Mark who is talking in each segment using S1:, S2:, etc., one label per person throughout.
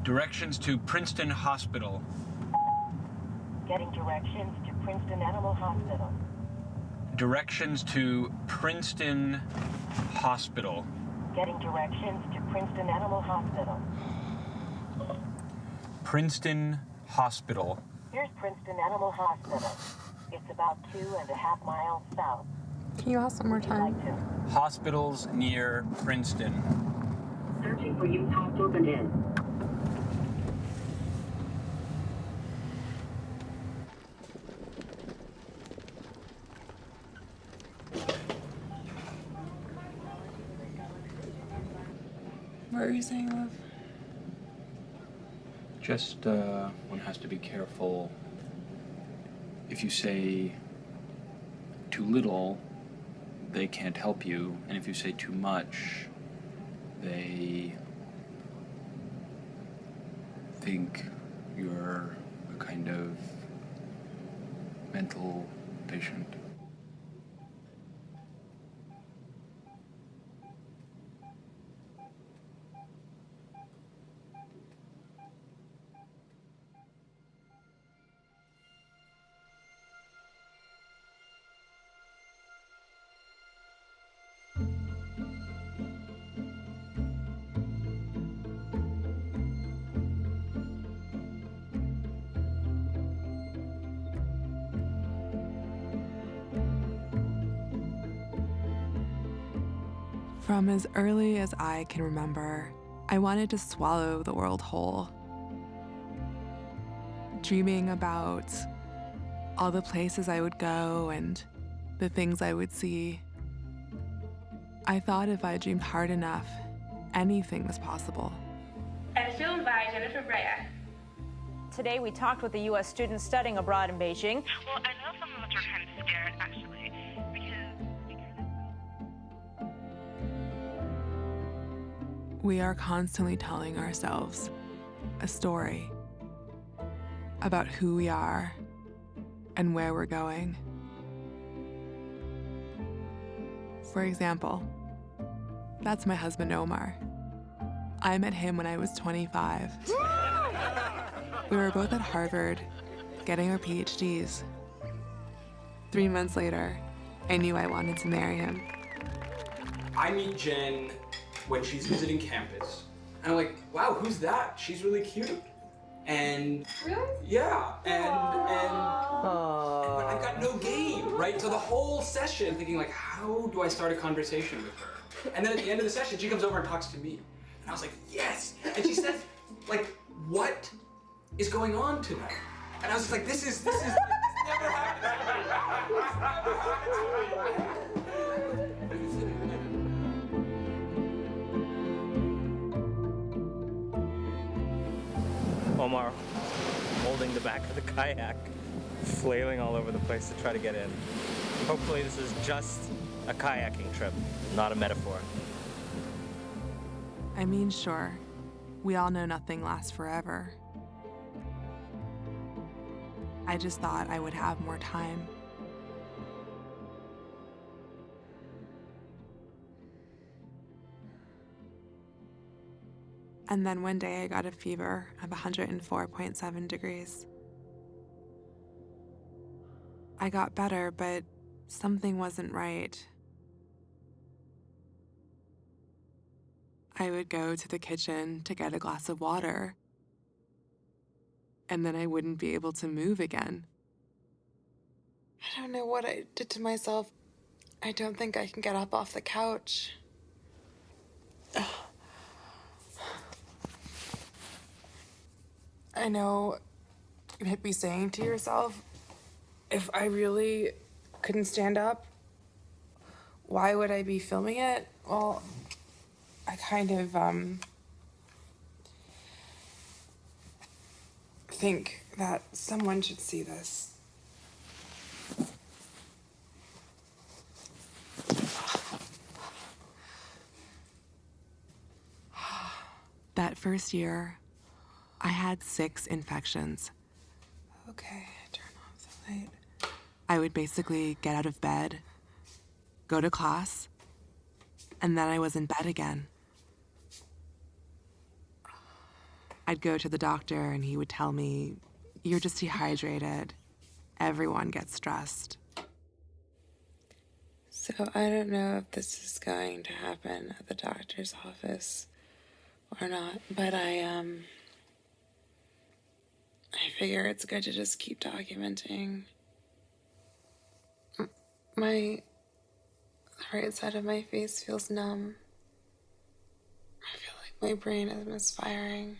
S1: Directions to Princeton Hospital.
S2: Getting directions to Princeton Animal Hospital.
S1: Directions to Princeton Hospital.
S2: Getting directions to Princeton Animal Hospital.
S1: Princeton Hospital.
S2: Here's Princeton Animal Hospital. It's about 2.5 miles south.
S3: Can you ask one more time?
S2: Like to.
S1: Hospitals near Princeton.
S2: Searching for you, popped open in.
S3: What were you saying, love?
S1: Just, one has to be careful. If you say too little, they can't help you. And if you say too much, they think you're a kind of mental patient.
S3: From as early as I can remember, I wanted to swallow the world whole. Dreaming about all the places I would go and the things I would see. I thought if I dreamed hard enough, anything was possible.
S4: And filmed by Jennifer Brea.
S5: Today we talked with the U.S. students studying abroad in Beijing.
S4: Well, I know some of us are kind of scared, actually, because
S3: We are constantly telling ourselves a story about who we are and where we're going. For example, that's my husband Omar. I met him when I was 25. We were both at Harvard, getting our PhDs. 3 months later, I knew I wanted to marry him.
S6: I meet Jen when she's visiting campus. And I'm like, wow, who's that? She's really cute. And
S3: Really?
S6: yeah, but I've got no game, right? So the whole session thinking like, how do I start a conversation with her? And then at the end of the session, she comes over and talks to me. And I was like, yes. And she says, like, what is going on tonight? And I was just like, this never happened to me. This never happened to me.
S7: Omar holding the back of the kayak, flailing all over the place to try to get in. Hopefully this is just a kayaking trip, not a metaphor.
S3: I mean, sure, we all know nothing lasts forever. I just thought I would have more time. And then one day I got a fever of 104.7 degrees. I got better, but something wasn't right. I would go to the kitchen to get a glass of water, and then I wouldn't be able to move again. I don't know what I did to myself. I don't think I can get up off the couch. Ugh. I know you might be saying to yourself, if I really couldn't stand up, why would I be filming it? Well, I kind of think that someone should see this. That first year, I had 6 infections. Okay, turn off the light. I would basically get out of bed, go to class, and then I was in bed again. I'd go to the doctor and he would tell me, "You're just dehydrated. Everyone gets stressed." So I don't know if this is going to happen at the doctor's office or not, but I figure it's good to just keep documenting. My right side of my face feels numb. I feel like my brain is misfiring.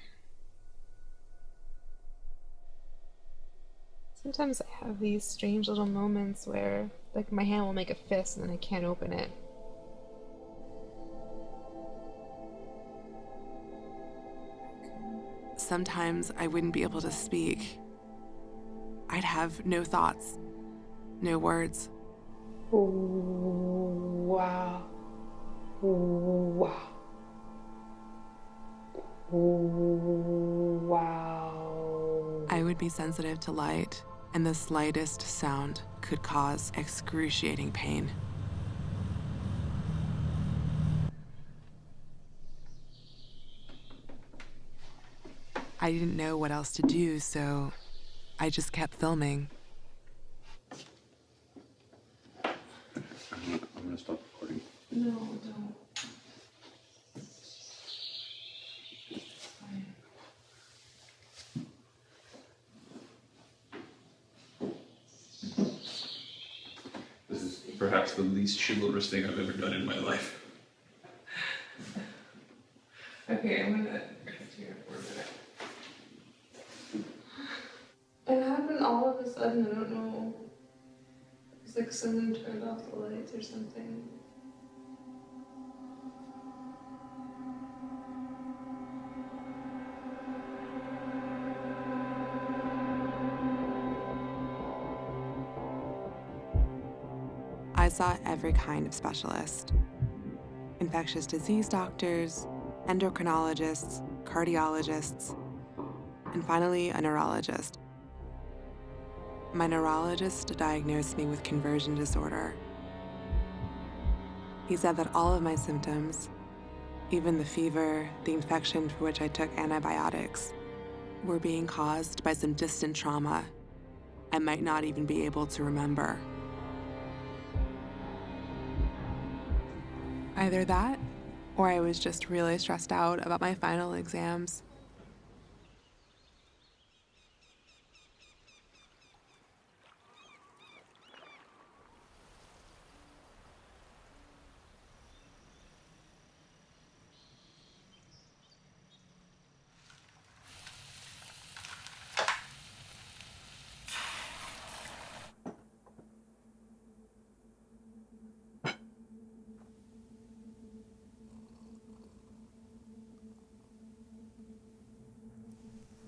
S3: Sometimes I have these strange little moments where, like, my hand will make a fist and then I can't open it. Sometimes I wouldn't be able to speak. I'd have no thoughts, no words. Wow. Wow. Wow. I would be sensitive to light, and the slightest sound could cause excruciating pain. I didn't know what else to do, so I just kept filming.
S1: I'm gonna stop recording.
S3: No, don't.
S1: This is perhaps the least chivalrous thing I've ever done in my life.
S3: Okay, I'm gonna rest here for a minute. It happened all of a sudden, I don't know. It's like someone turned off the lights or something. I saw every kind of specialist. Infectious disease doctors, endocrinologists, cardiologists, and finally a neurologist. My neurologist diagnosed me with conversion disorder. He said that all of my symptoms, even the fever, the infection for which I took antibiotics, were being caused by some distant trauma I might not even be able to remember. Either that, or I was just really stressed out about my final exams.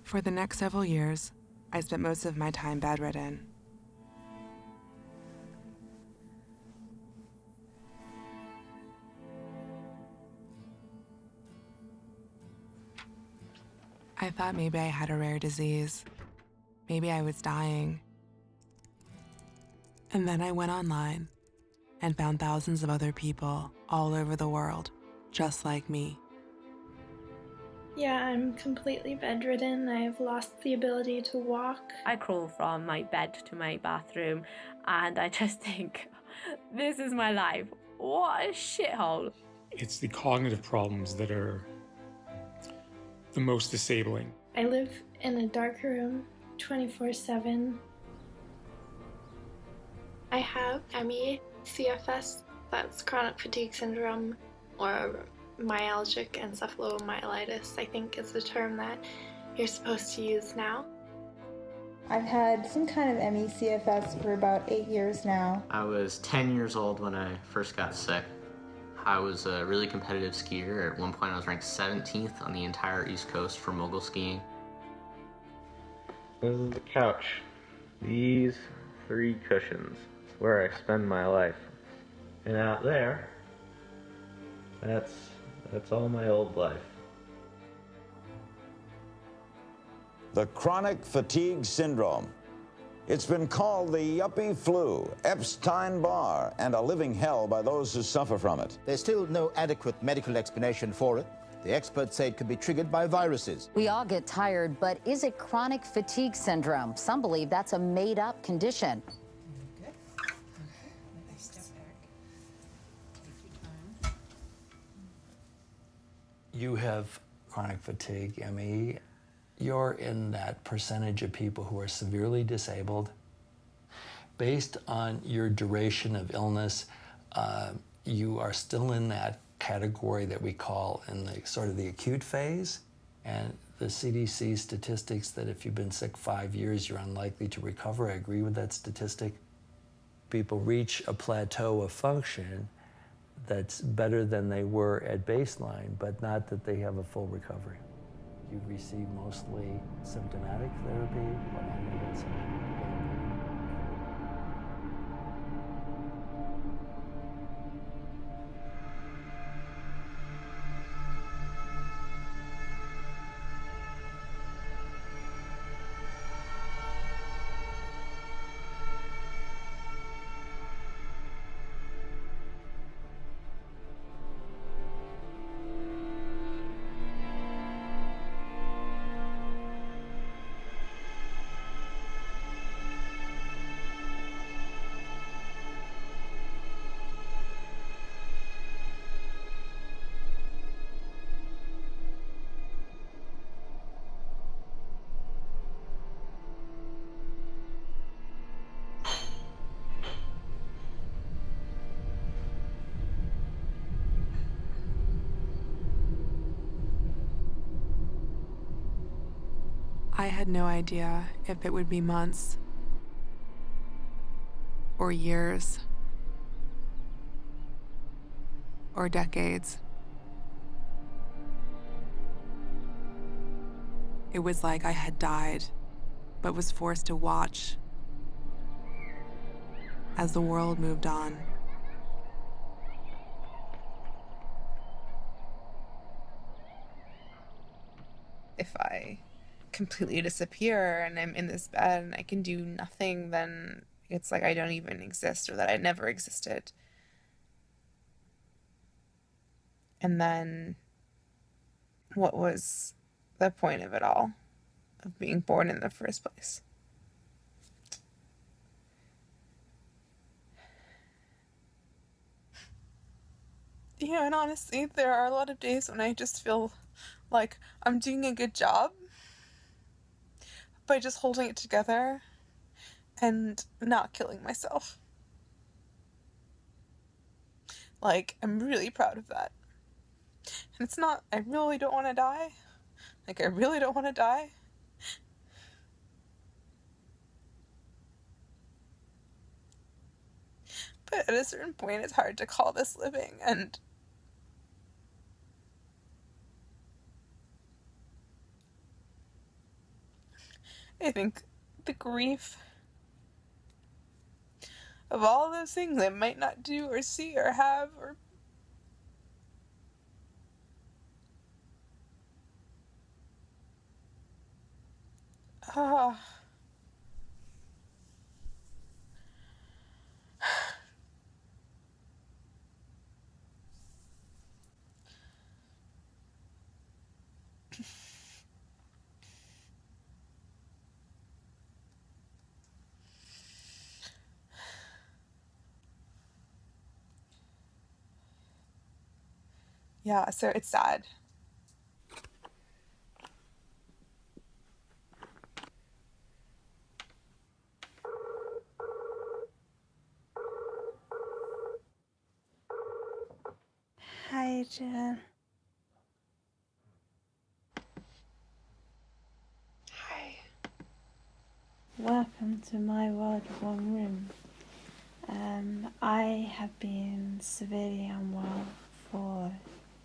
S3: For the next several years, I spent most of my time bedridden. I thought maybe I had a rare disease. Maybe I was dying. And then I went online and found thousands of other people all over the world, just like me.
S8: Yeah, I'm completely bedridden. I've lost the ability to walk.
S9: I crawl from my bed to my bathroom and I just think, this is my life. What a shithole.
S10: It's the cognitive problems that are the most disabling.
S8: I live in a dark room 24/7. I have ME, CFS, that's chronic fatigue syndrome, or myalgic encephalomyelitis, I think is the term that you're supposed to use now.
S11: I've had some kind of ME/CFS for about 8 years now.
S12: I was 10 years old when I first got sick. I was a really competitive skier. At one point I was ranked 17th on the entire East Coast for mogul skiing.
S7: This is the couch. These 3 cushions. It's where I spend my life. And out there, that's all my old life.
S13: The chronic fatigue syndrome. It's been called the yuppie flu, Epstein-Barr, and a living hell by those who suffer from it.
S14: There's still no adequate medical explanation for it. The experts say it could be triggered by viruses.
S15: We all get tired, but is it chronic fatigue syndrome? Some believe that's a made-up condition.
S16: You have chronic fatigue, ME. You're in that percentage of people who are severely disabled. Based on your duration of illness, you are still in that category that we call in the sort of the acute phase. And the CDC statistics that if you've been sick 5 years, you're unlikely to recover. I agree with that statistic. People reach a plateau of function that's better than they were at baseline, but not that they have a full recovery. You receive mostly symptomatic therapy, but I know that's
S3: I had no idea if it would be months or years or decades. It was like I had died, but was forced to watch as the world moved on.
S17: If I completely disappear and I'm in this bed and I can do nothing, then it's like I don't even exist, or that I never existed. And then what was the point of it all, of being born in the first place? Yeah, and honestly, there are a lot of days when I just feel like I'm doing a good job by just holding it together and not killing myself. Like, I'm really proud of that. And it's not, I really don't want to die. Like, I really don't want to die. But at a certain point, it's hard to call this living, and I think the grief of all those things I might not do or see or have or yeah, so it's sad.
S11: Hi, Jen.
S17: Hi.
S11: Welcome to my world of one room. I have been severely unwell for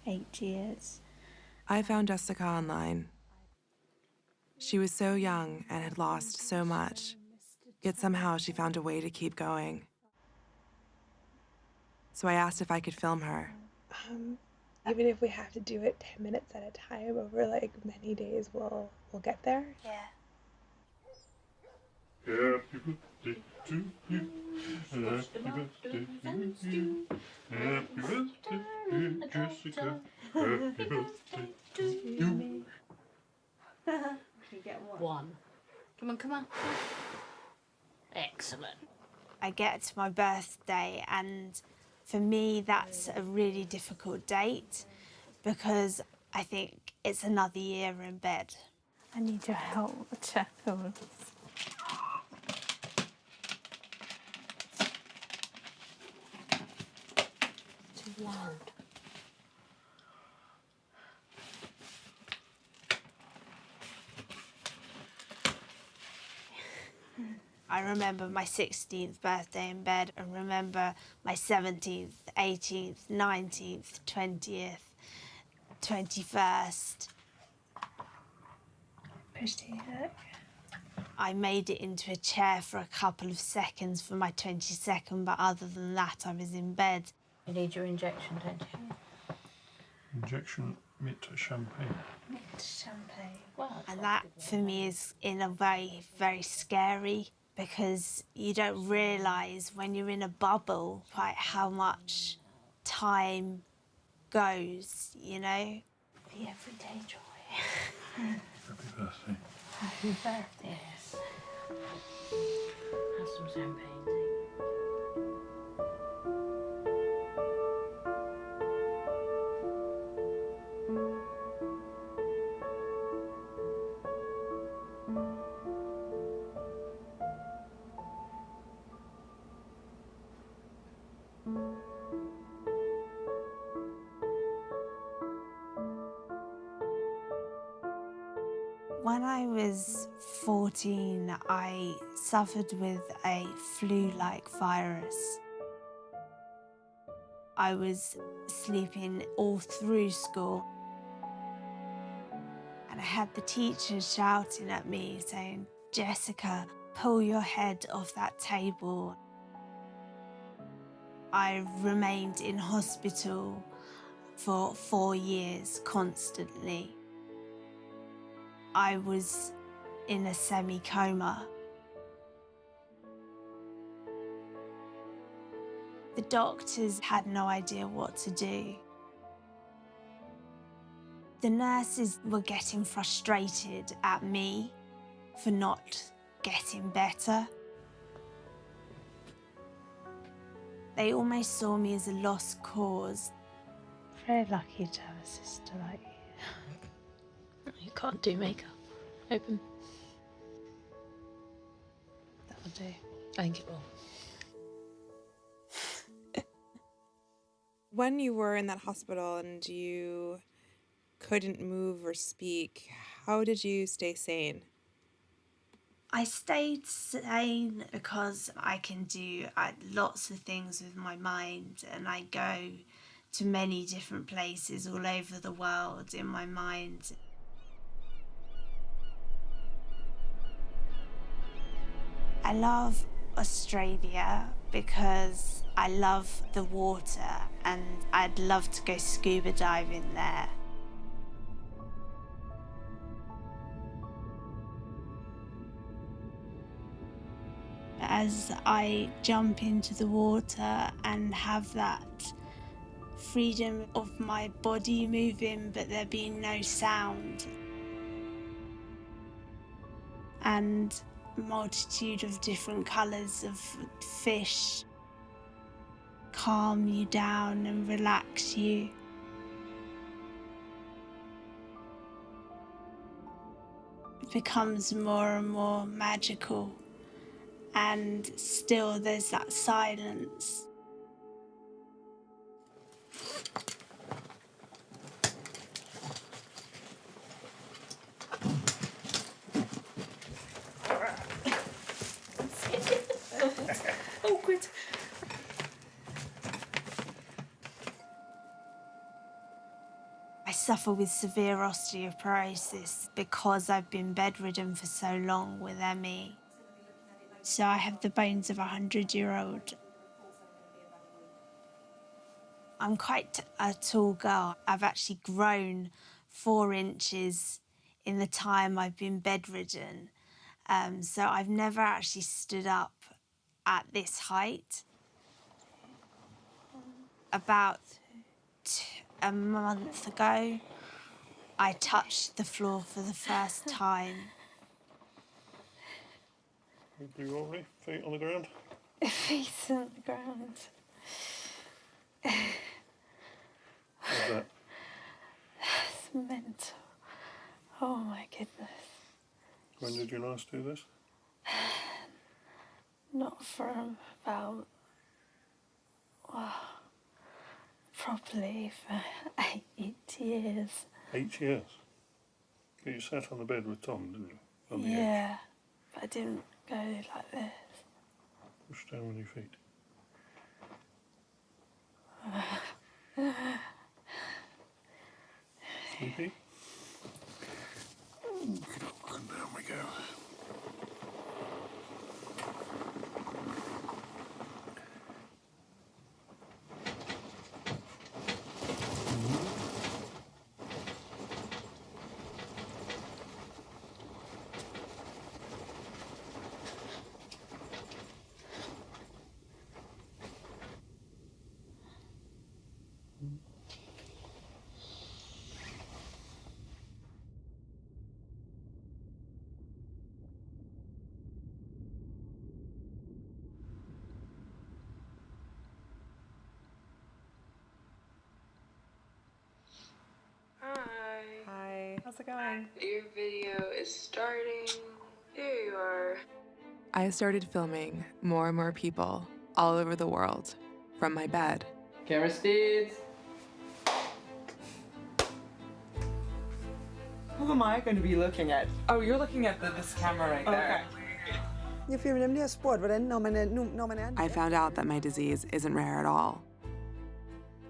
S11: 8 years.
S3: I found Jessica online. She was so young and had lost so much, yet somehow she found a way to keep going. So I asked if I could film her.
S17: Even if we have to do it 10 minutes at a time over like many days, we'll get there.
S11: Yeah.
S18: Yeah,
S10: birthday to you. Happy birthday to you. Happy birthday, dear Jessica. Happy birthday to you.
S9: Can you get one? Come on, come on. Excellent.
S18: I get to my birthday, and for me that's a really difficult date because I think it's another year in bed.
S8: I need your help, Sheffield.
S9: Too loud.
S18: I remember my 16th birthday in bed. I remember my 17th, 18th, 19th, 20th, 21st. I made it into a chair for a couple of seconds for my 22nd, but other than that, I was in bed.
S9: You need your injection, don't you?
S10: Injection, mit champagne.
S9: Champagne. Well,
S18: And that, for me, is in a very, very scary, because you don't realise when you're in a bubble quite how much time goes, you know?
S9: The everyday joy.
S10: Happy birthday.
S9: Happy birthday. Have some champagne, tea.
S18: When I was 14, I suffered with a flu-like virus. I was sleeping all through school. And I had the teacher shouting at me saying, "Jessica, pull your head off that table." I remained in hospital for 4 years constantly. I was in a semi-coma. The doctors had no idea what to do. The nurses were getting frustrated at me for not getting better. They almost saw me as a lost cause.
S8: Very lucky to have a sister like you.
S9: You can't do makeup. Open.
S8: That'll do.
S9: I think it will.
S3: When you were in that hospital and you couldn't move or speak, how did you stay sane?
S18: I stayed sane because I can do lots of things with my mind, and I go to many different places all over the world in my mind. I love Australia because I love the water and I'd love to go scuba diving there. As I jump into the water and have that freedom of my body moving but there being no sound, and multitude of different colours of fish calm you down and relax you. It becomes more and more magical, and still there's that silence.
S9: Awkward.
S18: I suffer with severe osteoporosis because I've been bedridden for so long with ME. So I have the bones of a 100-year-old. I'm quite a tall girl. I've actually grown 4 inches in the time I've been bedridden. So I've never actually stood up at this height. About a month ago, I touched the floor for the first time.
S10: You all right? Feet on the ground?
S18: Feet on the ground.
S10: How's that?
S18: It's mental. Oh my goodness.
S10: When did you last do this?
S18: Not for about, probably for 8 years.
S10: 8 years? But you sat on the bed with Tom, didn't you? On the edge.
S18: Yeah, but I didn't go like this.
S10: Push down with your feet. Sleepy? Get up and down we go.
S3: Hi. How's it going?
S19: Your video is starting. There you are.
S3: I started filming more and more people all over the world from my bed.
S20: Camera speeds.
S17: Who am I going to be looking at? Oh, you're looking at this camera right there.
S21: Jeg filmer nemlig har spurgt, hvordan når man er...
S3: I found out that my disease isn't rare at all.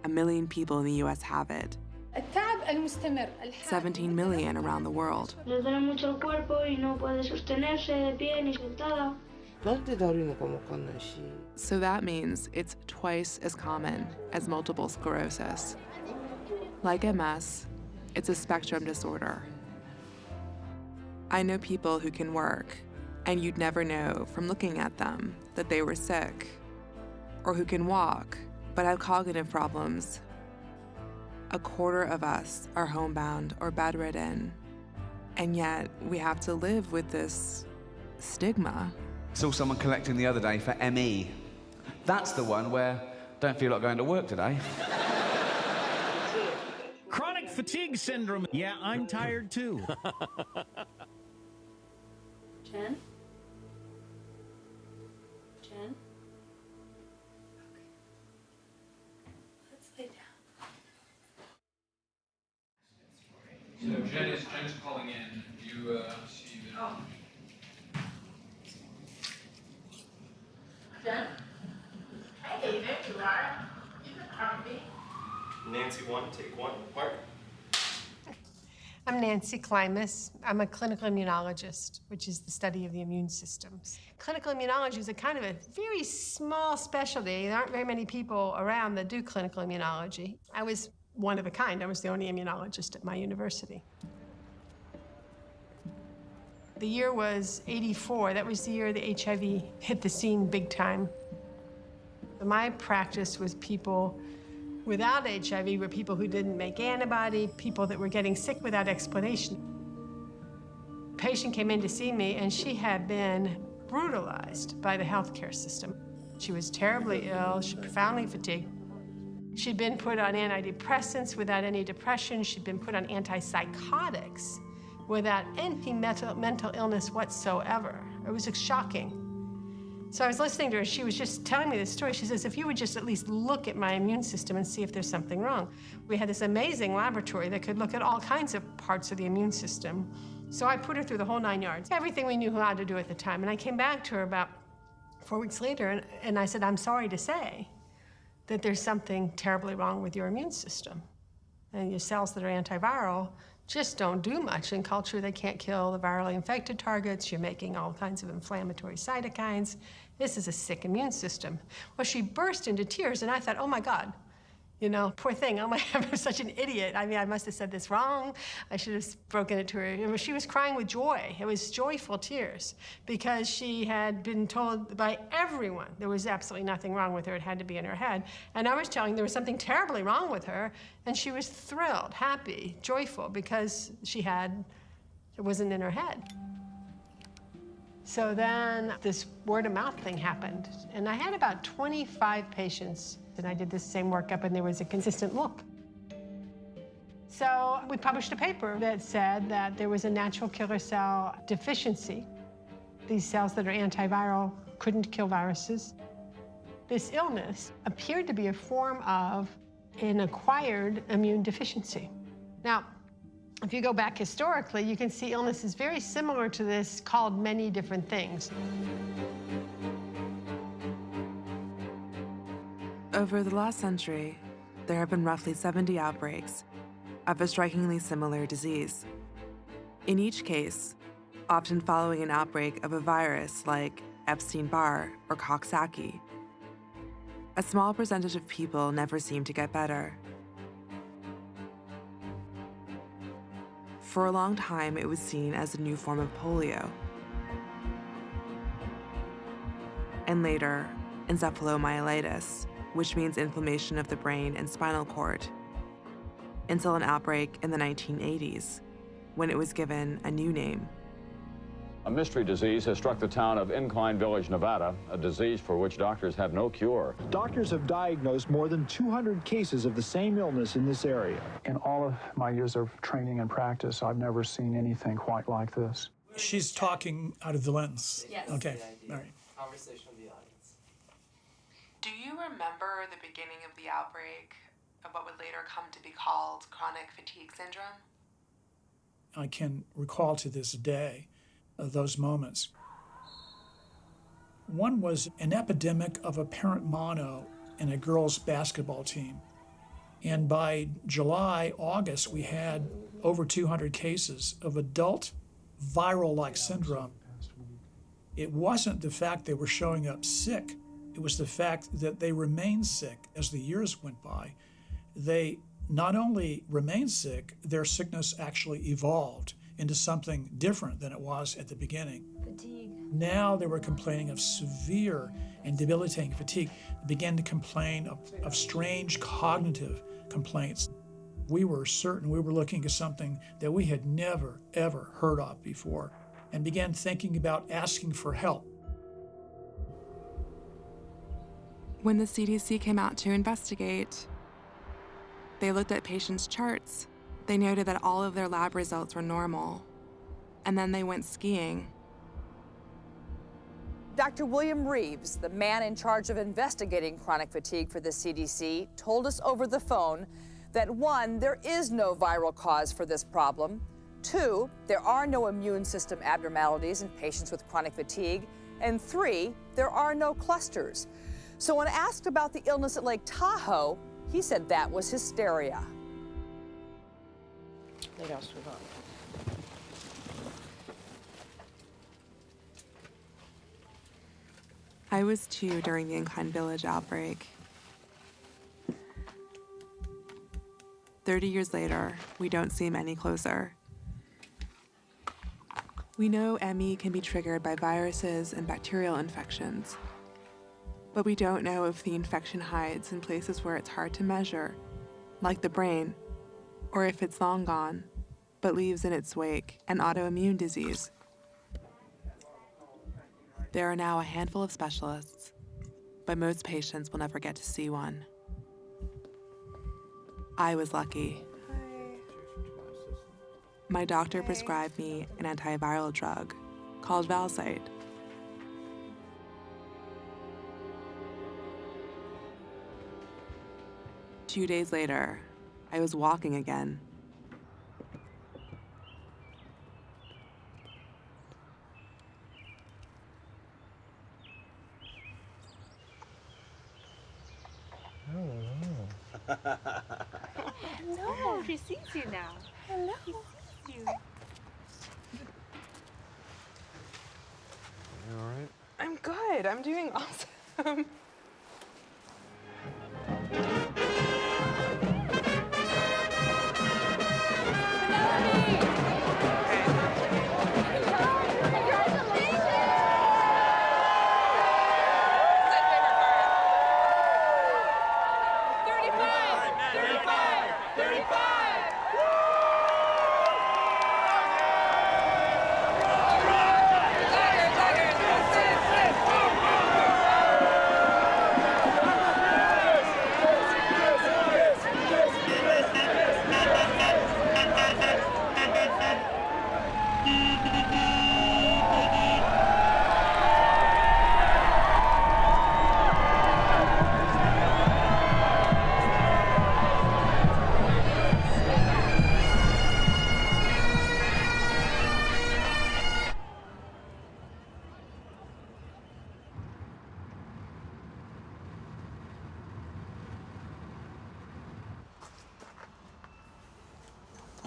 S3: 1 million people in the US have it.
S22: التعب المستمر.
S3: 17 million around the world.
S22: Le duele mucho el cuerpo y no puede sostenerse de pie ni sentada.
S3: So that means it's twice as common as multiple sclerosis. Like MS, it's a spectrum disorder. I know people who can work, and you'd never know from looking at them that they were sick, or who can walk but have cognitive problems. 1/4 of us are homebound or bedridden, and yet we have to live with this stigma.
S23: Saw someone collecting the other day for ME. That's the one where don't feel like going to work today.
S24: Chronic fatigue syndrome. Yeah, I'm tired too.
S22: Jen? Jen? Let's lay down.
S6: So Jen is calling in. Do you see the...
S22: Oh. Jen? Hey, there you are. You look comfy.
S25: Nancy 1, take 1. Mark.
S26: I'm Nancy Klimas. I'm a clinical immunologist, which is the study of the immune systems. Clinical immunology is a kind of a very small specialty. There aren't very many people around that do clinical immunology. I was one of a kind. I was the only immunologist at my university. The year was '84. That was the year the HIV hit the scene big time. My practice was people without HIV, were people who didn't make antibody, people that were getting sick without explanation. A patient came in to see me, and she had been brutalized by the healthcare system. She was terribly ill, she was profoundly fatigued. She'd been put on antidepressants without any depression. She'd been put on antipsychotics without any mental illness whatsoever. It was shocking. So I was listening to her. She was just telling me this story. She says, if you would just at least look at my immune system and see if there's something wrong. We had this amazing laboratory that could look at all kinds of parts of the immune system. So I put her through the whole 9 yards, everything we knew how to do at the time. And I came back to her about 4 weeks later, and I said, I'm sorry to say that there's something terribly wrong with your immune system. And your cells that are antiviral just don't do much in culture. They can't kill the virally infected targets. You're making all kinds of inflammatory cytokines. This is a sick immune system. Well, she burst into tears, and I thought, oh my God, You know, poor thing. Oh my, I'm such an idiot. I mean, I must have said this wrong. I should have broken it to her. She was crying with joy. It was joyful tears because she had been told by everyone there was absolutely nothing wrong with her. It had to be in her head. And I was telling there was something terribly wrong with her, and she was thrilled, happy, joyful because it wasn't in her head. So then this word of mouth thing happened, and I had about 25 patients. And I did this same workup, and there was a consistent look. So we published a paper that said that there was a natural killer cell deficiency. These cells that are antiviral couldn't kill viruses. This illness appeared to be a form of an acquired immune deficiency. Now, if you go back historically, you can see illnesses very similar to this called many different things.
S3: Over the last century, there have been roughly 70 outbreaks of a strikingly similar disease. In each case, often following an outbreak of a virus like Epstein-Barr or Coxsackie, a small percentage of people never seem to get better. For a long time, it was seen as a new form of polio. And later, encephalomyelitis, which means inflammation of the brain and spinal cord, until an outbreak in the 1980s, when it was given a new name.
S1: A mystery disease has struck the town of Incline Village, Nevada, a disease for which doctors have no cure.
S2: Doctors have diagnosed more than 200 cases of the same illness in this area.
S4: In all of my years of training and practice, I've never seen anything quite like this.
S5: She's talking out of the lens.
S3: Yes.
S5: Okay, all right.
S3: Conversation with the audience. Do you remember the beginning of the outbreak of what would later come to be called chronic fatigue syndrome?
S5: I can recall to this day those moments. One was an epidemic of apparent mono in a girls' basketball team. And by July, August, we had over 200 cases of adult viral-like syndrome. It wasn't the fact they were showing up sick. It was the fact that they remained sick as the years went by. They not only remained sick, their sickness actually evolved into something different than it was at the beginning.
S12: Fatigue.
S5: Now they were complaining of severe and debilitating fatigue. They began to complain of strange cognitive complaints. We were certain we were looking at something that we had never, ever heard of before, and began thinking about asking for help.
S3: When the CDC came out to investigate, they looked at patients' charts. They noted that all of their lab results were normal. And then they went skiing.
S20: Dr. William Reeves, the man in charge of investigating chronic fatigue for the CDC, told us over the phone that 1, there is no viral cause for this problem. 2, there are no immune system abnormalities in patients with chronic fatigue. And 3, there are no clusters. So when asked about the illness at Lake Tahoe, he said that was hysteria.
S3: I was 2 during the Incline Village outbreak. 30 years later, we don't seem any closer. We know ME can be triggered by viruses and bacterial infections, but we don't know if the infection hides in places where it's hard to measure, like the brain, or if it's long gone, but leaves in its wake an autoimmune disease. There are now a handful of specialists, but most patients will never get to see one. I was lucky. My doctor prescribed me an antiviral drug called Valsite. Two days later, I was walking again.
S12: Hello, she sees you now. Hello. She sees you.
S1: You all right?
S17: I'm good. I'm doing awesome.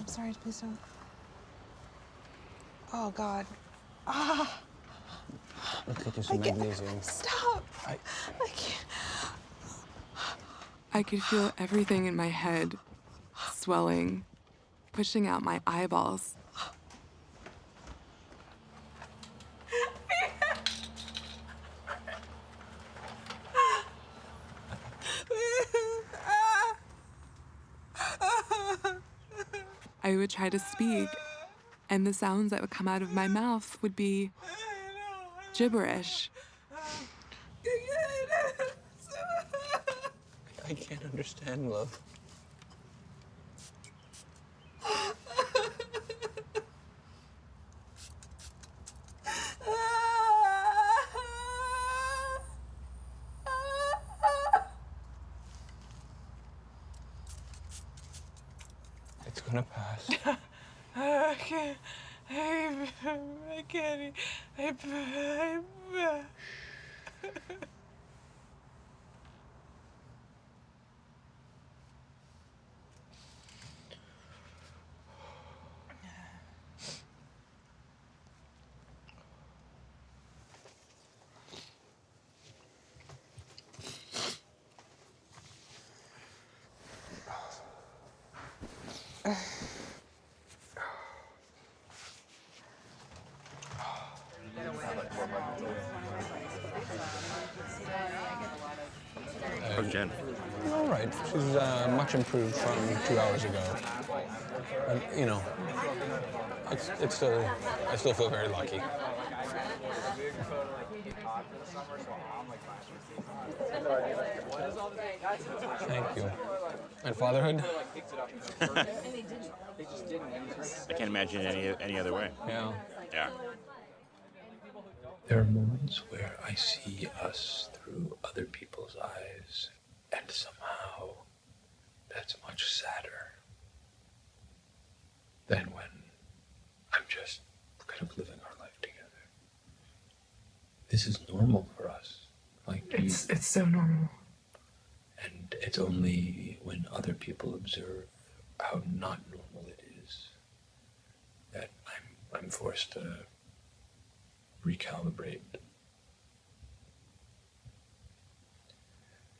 S17: sorry, please don't. Oh, God. Ah!
S7: Let's get you some magnesium.
S17: Stop! I can't.
S3: I could feel everything in my head swelling, pushing out my eyeballs. I would try to speak, and the sounds that would come out of my mouth would be gibberish.
S7: I can't understand love. It's gonna pass.
S26: I can't. I can't.
S7: How's Jen? All right. She's much improved from 2 hours ago. But, you know, it's still, I still feel very lucky. Thank you. And fatherhood?
S11: I can't imagine any other way.
S7: Yeah.
S11: Yeah.
S13: There are moments where I see us through other people's eyes, and somehow that's much sadder than when I'm just kind of living our life together. This is normal for us. Like
S3: It's so normal.
S13: And it's only when other people observe how not normal it is that I'm forced to recalibrate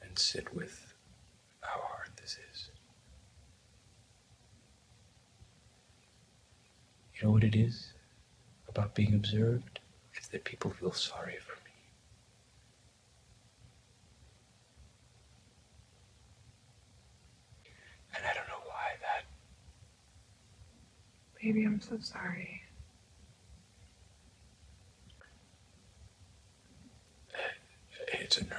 S13: and sit with how hard this is. You know what it is about being observed? It's that people feel sorry for me. And I don't know why that.
S3: Baby, I'm so sorry.
S13: It's a nerve.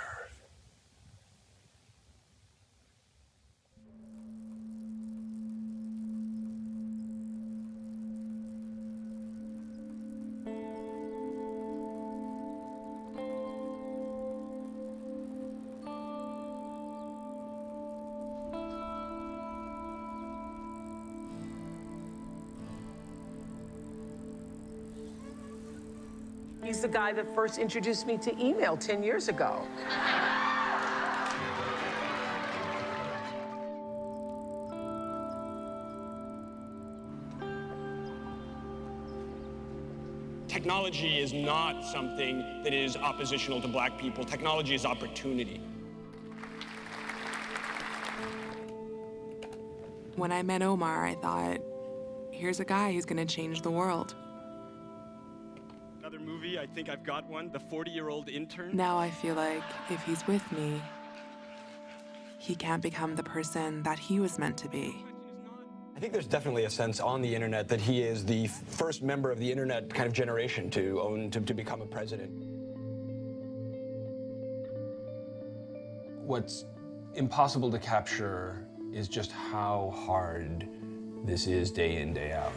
S14: He's the guy that first introduced me to email 10 years ago.
S15: Technology is not something that is oppositional to black people. Technology is opportunity.
S3: When I met Omar, I thought, here's a guy who's gonna change the world.
S15: Another movie, I think I've got one, The 40-Year-Old Intern.
S3: Now I feel like if he's with me, he can't become the person that he was meant to be.
S16: I think there's definitely a sense on the internet that he is the first member of the internet kind of generation to become a president.
S7: What's impossible to capture is just how hard this is day in, day out.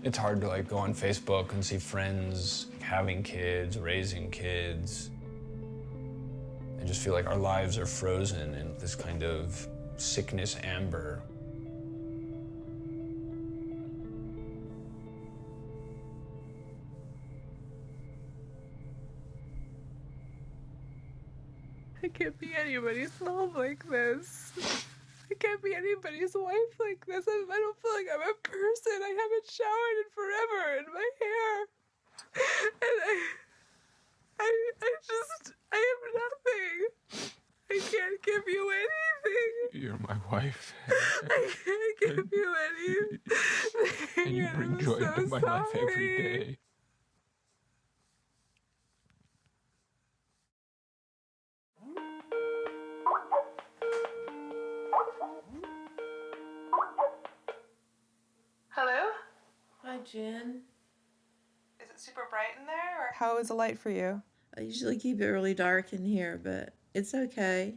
S7: It's hard to go on Facebook and see friends having kids, raising kids, and just feel like our lives are frozen in this kind of sickness amber.
S17: I can't be anybody's mom like this. I can't be anybody's wife like this. I don't feel like I'm a person. I haven't showered in forever in my hair. And I have nothing. I can't give you anything.
S13: You're my wife.
S17: I can't give you anything.
S13: And you bring joy into my life every day.
S17: Hello? Hi, Jen. Is it super bright in there? Or how is the light for you?
S8: I usually keep it really dark in here, but it's okay.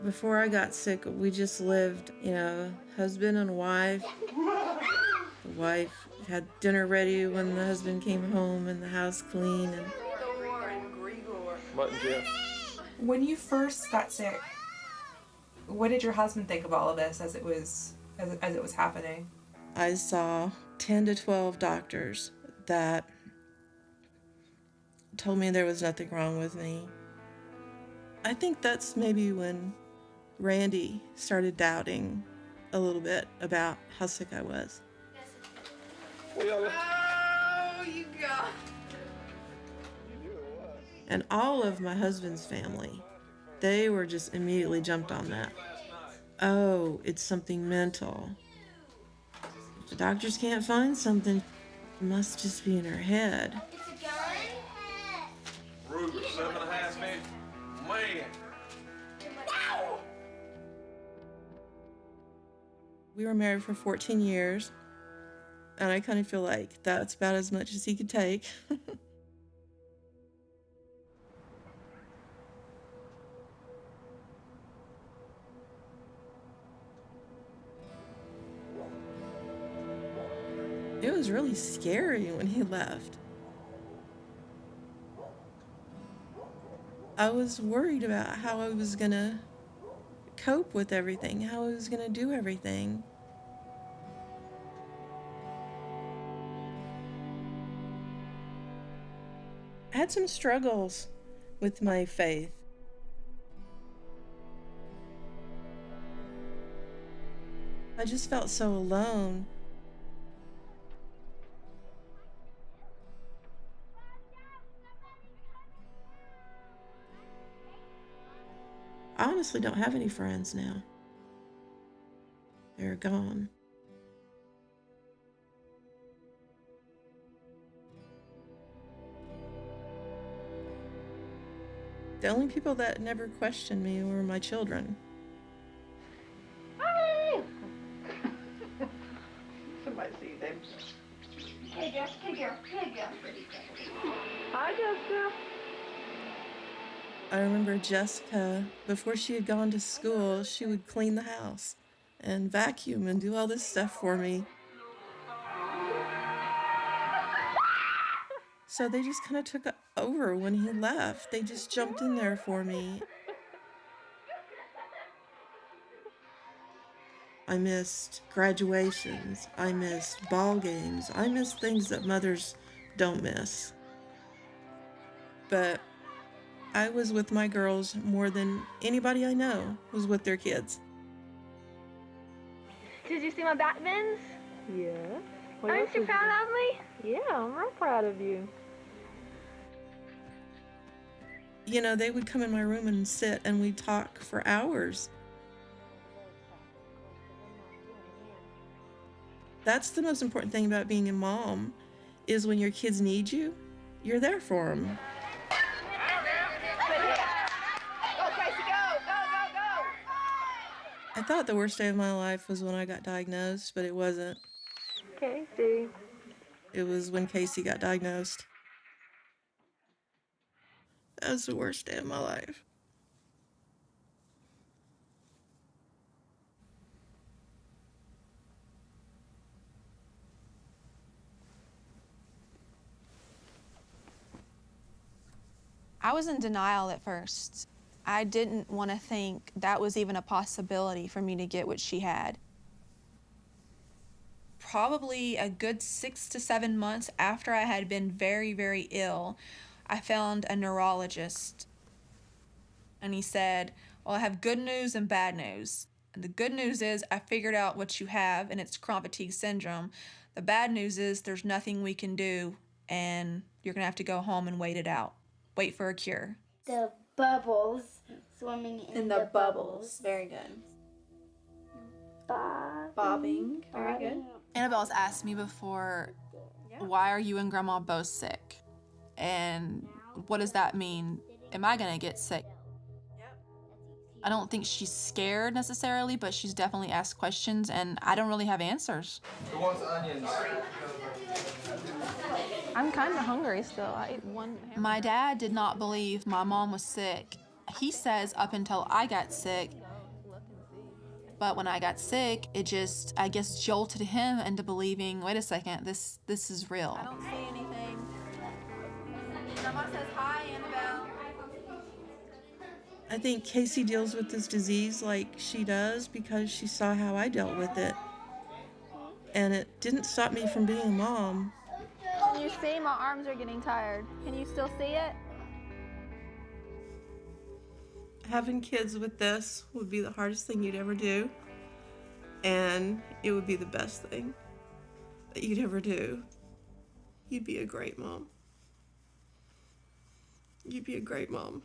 S8: Before I got sick, we just lived, husband and wife. The wife had dinner ready when the husband came home and the house clean. And
S17: when you first got sick, what did your husband think of all of this as it was happening?
S8: I saw 10 to 12 doctors that told me there was nothing wrong with me. I think that's maybe when Randy started doubting a little bit about how sick I was.
S17: Oh, you got.
S8: And all of my husband's family, they were just immediately jumped on that. Oh, it's something mental. If the doctors can't find something, it must just be in her head.
S22: It's a gun?
S9: Ruger, 7.5 inch. Man.
S8: We were married for 14 years, and I kind of feel like that's about as much as he could take. It was really scary when he left. I was worried about how I was gonna cope with everything, how I was gonna do everything. I had some struggles with my faith. I just felt so alone. I honestly don't have any friends now. They're gone. The only people that never questioned me were my children.
S22: Somebody see them. Hey, Jessica. Hi, Jessica.
S8: I remember Jessica, before she had gone to school, she would clean the house and vacuum and do all this stuff for me. So they just kind of took over when he left. They just jumped in there for me. I missed graduations. I missed ball games. I missed things that mothers don't miss. But I was with my girls more than anybody I know was with their kids.
S22: Did you see my back bends?
S12: Yeah.
S22: Aren't you proud of me?
S12: Yeah, I'm real proud of you.
S8: You know, they would come in my room and sit and we'd talk for hours. That's the most important thing about being a mom, is when your kids need you, you're there for them. I thought the worst day of my life was when I got diagnosed, but it wasn't.
S12: Casey.
S8: It was when Casey got diagnosed. That was the worst day of my life.
S10: I was in denial at first. I didn't want to think that was even a possibility for me to get what she had. Probably a good 6 to 7 months after I had been very, very ill, I found a neurologist. And he said, well, I have good news and bad news. And the good news is I figured out what you have, and it's chronic fatigue syndrome. The bad news is there's nothing we can do, and you're going to have to go home and wait it out. Wait for a cure.
S22: The bubbles, swimming in the bubbles.
S10: Very good.
S22: Bobbing.
S10: Very good. Annabelle's asked me before, why are you and Grandma both sick? And what does that mean? Am I going to get sick? I don't think she's scared necessarily, but she's definitely asked questions, and I don't really have answers.
S25: Who wants onions?
S10: I'm kind of hungry still. I ate one. My dad did not believe my mom was sick. He says up until I got sick. But when I got sick, it just, I guess, jolted him into believing, wait a second, this is real. I don't see anything. Grandma says hi, Annabelle.
S8: I think Casey deals with this disease like she does because she saw how I dealt with it. And it didn't stop me from being a mom.
S22: Can you see? My arms are getting tired. Can you still see it?
S8: Having kids with this would be the hardest thing you'd ever do. And it would be the best thing that you'd ever do. You'd be a great mom. You'd be a great mom.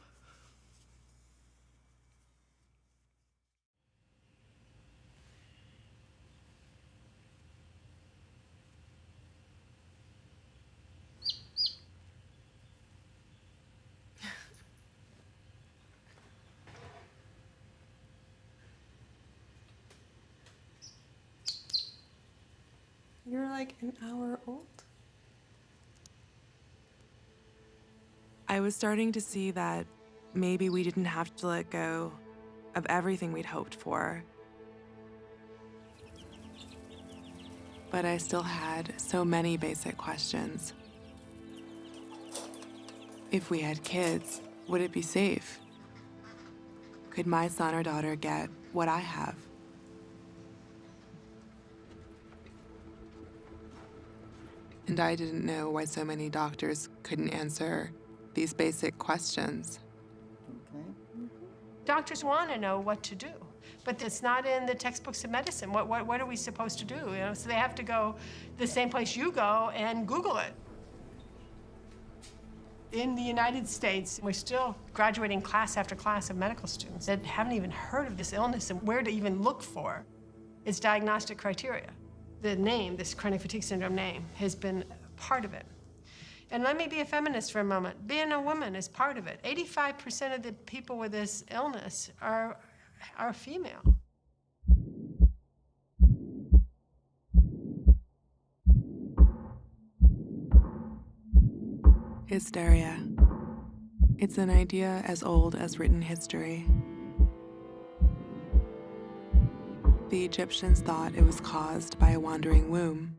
S8: You're like an hour old.
S3: I was starting to see that maybe we didn't have to let go of everything we'd hoped for. But I still had so many basic questions. If we had kids, would it be safe? Could my son or daughter get what I have? And I didn't know why so many doctors couldn't answer these basic questions.
S26: Doctors want to know what to do, but it's not in the textbooks of medicine. What are we supposed to do? You know, so they have to go the same place you go and Google it. In the United States, we're still graduating class after class of medical students that haven't even heard of this illness and where to even look for its diagnostic criteria. The name, this chronic fatigue syndrome name, has been part of it. And let me be a feminist for a moment. Being a woman is part of it. 85% of the people with this illness are female.
S3: Hysteria. It's an idea as old as written history. The Egyptians thought it was caused by a wandering womb.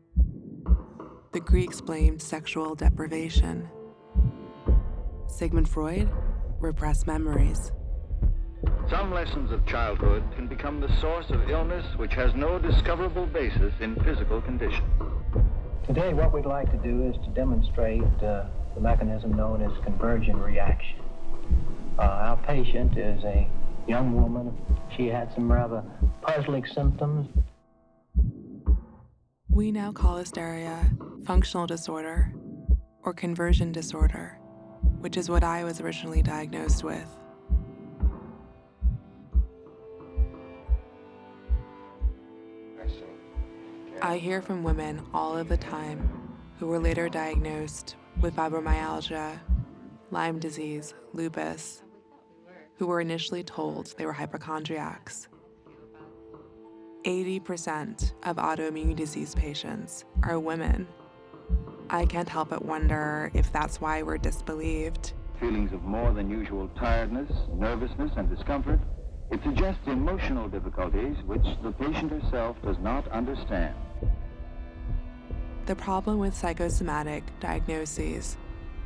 S3: The Greeks blamed sexual deprivation. Sigmund Freud, repressed memories.
S6: Some lessons of childhood can become the source of illness which has no discoverable basis in physical condition.
S18: Today, what we'd like to do is to demonstrate the mechanism known as convergent reaction. Our patient is a young woman. She had some rather puzzling symptoms.
S3: We now call hysteria functional disorder or conversion disorder, which is what I was originally diagnosed with. I hear from women all of the time who were later diagnosed with fibromyalgia, Lyme disease, lupus, who were initially told they were hypochondriacs. 80% of autoimmune disease patients are women. I can't help but wonder if that's why we're disbelieved.
S6: Feelings of more than usual tiredness, nervousness, and discomfort. It suggests emotional difficulties which the patient herself does not understand.
S3: The problem with psychosomatic diagnoses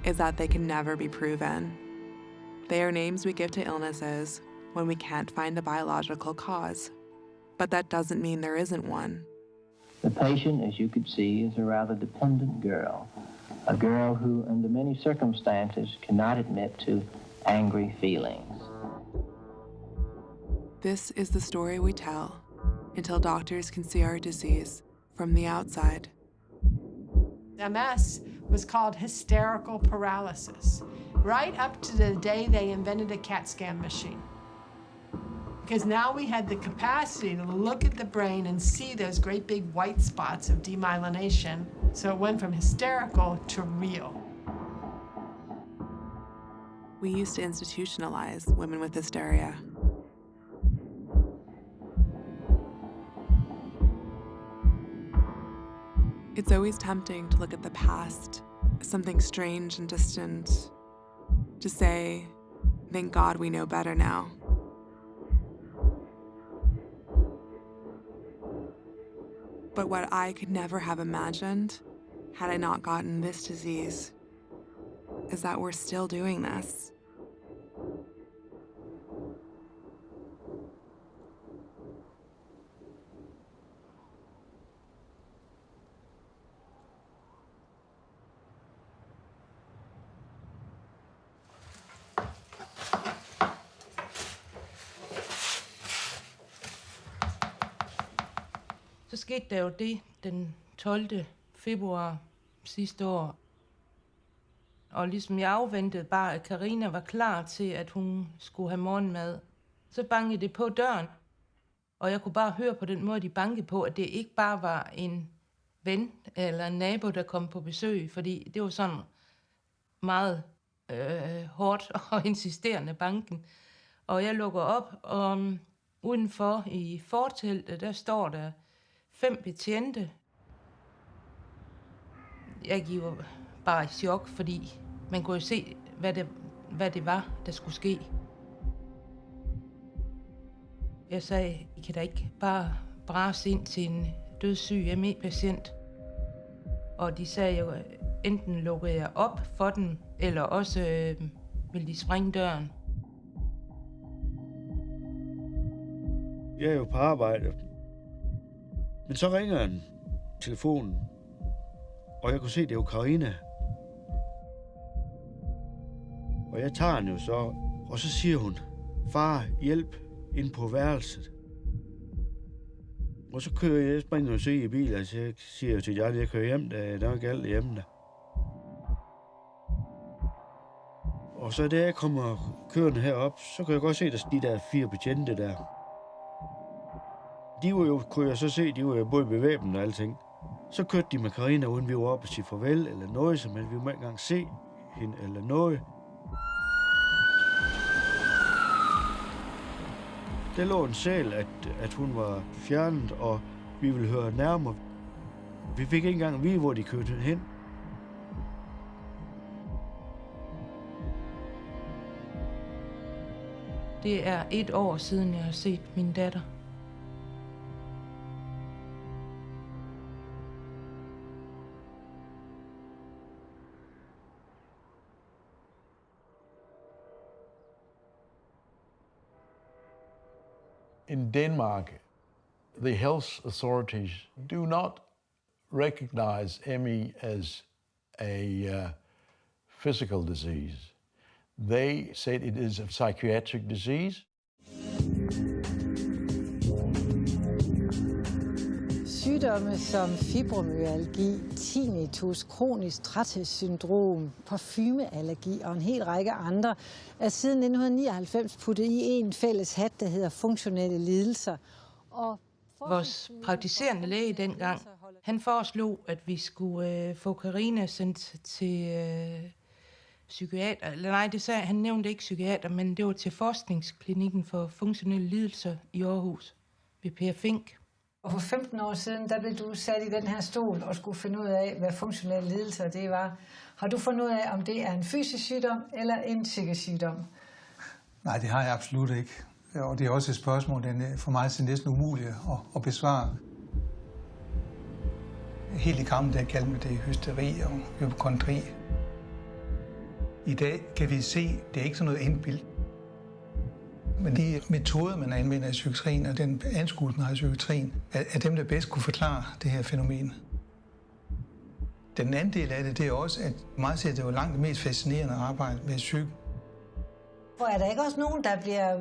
S3: is that they can never be proven. They are names we give to illnesses when we can't find a biological cause. But that doesn't mean there isn't one.
S18: The patient, as you could see, is a rather dependent girl, a girl who, under many circumstances, cannot admit to angry feelings.
S3: This is the story we tell until doctors can see our disease from the outside.
S26: MS was called hysterical paralysis, right up to the day they invented a CAT scan machine. Because now we had the capacity to look at the brain and see those great big white spots of demyelination. So it went from hysterical to real.
S3: We used to institutionalize women with hysteria. It's always tempting to look at the past, something strange and distant, to say, thank God we know better now. But what I could never have imagined, had I not gotten this disease, is that we're still doing this.
S2: Så skete der jo det den 12. februar sidste år. Og ligesom jeg afventede bare, at Karina var klar til, at hun skulle have morgenmad. Så bankede det på døren, og jeg kunne bare høre på den måde, de bankede på, at det ikke bare var en ven eller en nabo, der kom på besøg, fordi det var sådan meget hårdt og insisterende banken. Og jeg lukker op, og udenfor i forteltet, der står der 5 betjente. Jeg giver bare i chok, fordi man kunne jo se, hvad det var, der skulle ske. Jeg sagde, I kan da ikke bare brase ind til en dødssyg ME-patient. Og de sagde jo, enten lukkede jeg op for den, eller også ville de sprænge døren.
S4: Jeg er jo på arbejde. Men så ringer en telefonen, og jeg kunne se, det var Karina. Og jeg tager den jo så, og så siger hun, far, hjælp ind på værelset. Og så kører jeg, springer og se i bilen, og så siger jeg til jer, at jeg kører hjem, der er nok alt hjemme der. Og så da jeg kommer kørende herop, så kan jeg godt se, at de der 4 betjente der. De var jo, kunne jeg så se, de var jo både bevæbnet og alting. Så kørte de med Karina, uden vi var oppe og sige farvel eller noget, så vi må ikke engang se hende eller noget. Der lå en sal, at hun var fjernet, og vi ville høre nærmere. Vi fik ikke engang at vide, hvor de kørte hen.
S2: Det er 1 år siden, jeg har set min datter.
S19: In Denmark, the health authorities do not recognize ME as a physical disease. They said it is a psychiatric disease.
S21: Sygdomme som fibromyalgi, tinnitus, kronisk træthedssyndrom, parfumeallergi og en hel række andre er siden 1999 puttet i en fælles hat, der hedder funktionelle lidelser. Og
S2: vores praktiserende læge dengang, han foreslog, at vi skulle få Karina sendt til psykiater. Eller nej, det sagde han nævnte ikke psykiater, men det var til forskningsklinikken for funktionelle lidelser i Aarhus ved Per Fink.
S21: Og for 15 år siden, der blev du sat i den her stol og skulle finde ud af, hvad funktionelle lidelser det var. Har du fundet ud af, om det er en fysisk sygdom eller en psykisk sygdom?
S23: Nej, det har jeg absolut ikke. Og det er også et spørgsmål, der for mig er næsten umuligt at besvare. Helt i gamle dage kaldte man det hysteri og hypokondri. I dag kan vi se, at det er ikke sådan noget indbildt. Men de metoder, man anvender i psykiatrien, og den anskuelse, man har i psykiatrien, er dem, der bedst kunne forklare det her fænomen. Den anden del af det er også, at meget set, det var langt det mest fascinerende at arbejde med psyk.
S21: For er der ikke også nogen, der bliver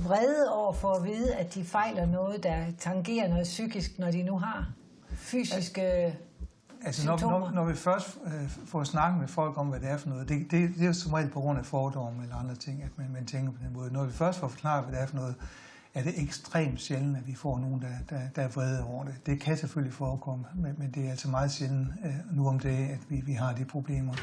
S21: vrede over for at vide, at de fejler noget, der tangerer noget psykisk, når de nu har fysiske symptomer?
S23: Når vi først får snakket med folk om, hvad det er for noget, det er som regel på grund af fordomme eller andre ting, at man tænker på den måde. Når vi først får forklaret, hvad det er for noget, er det ekstremt sjældent, at vi får nogen, der er vrede over det. Det kan selvfølgelig forekomme, men det er altså meget sjældent nu om dagen, at vi har de problemer.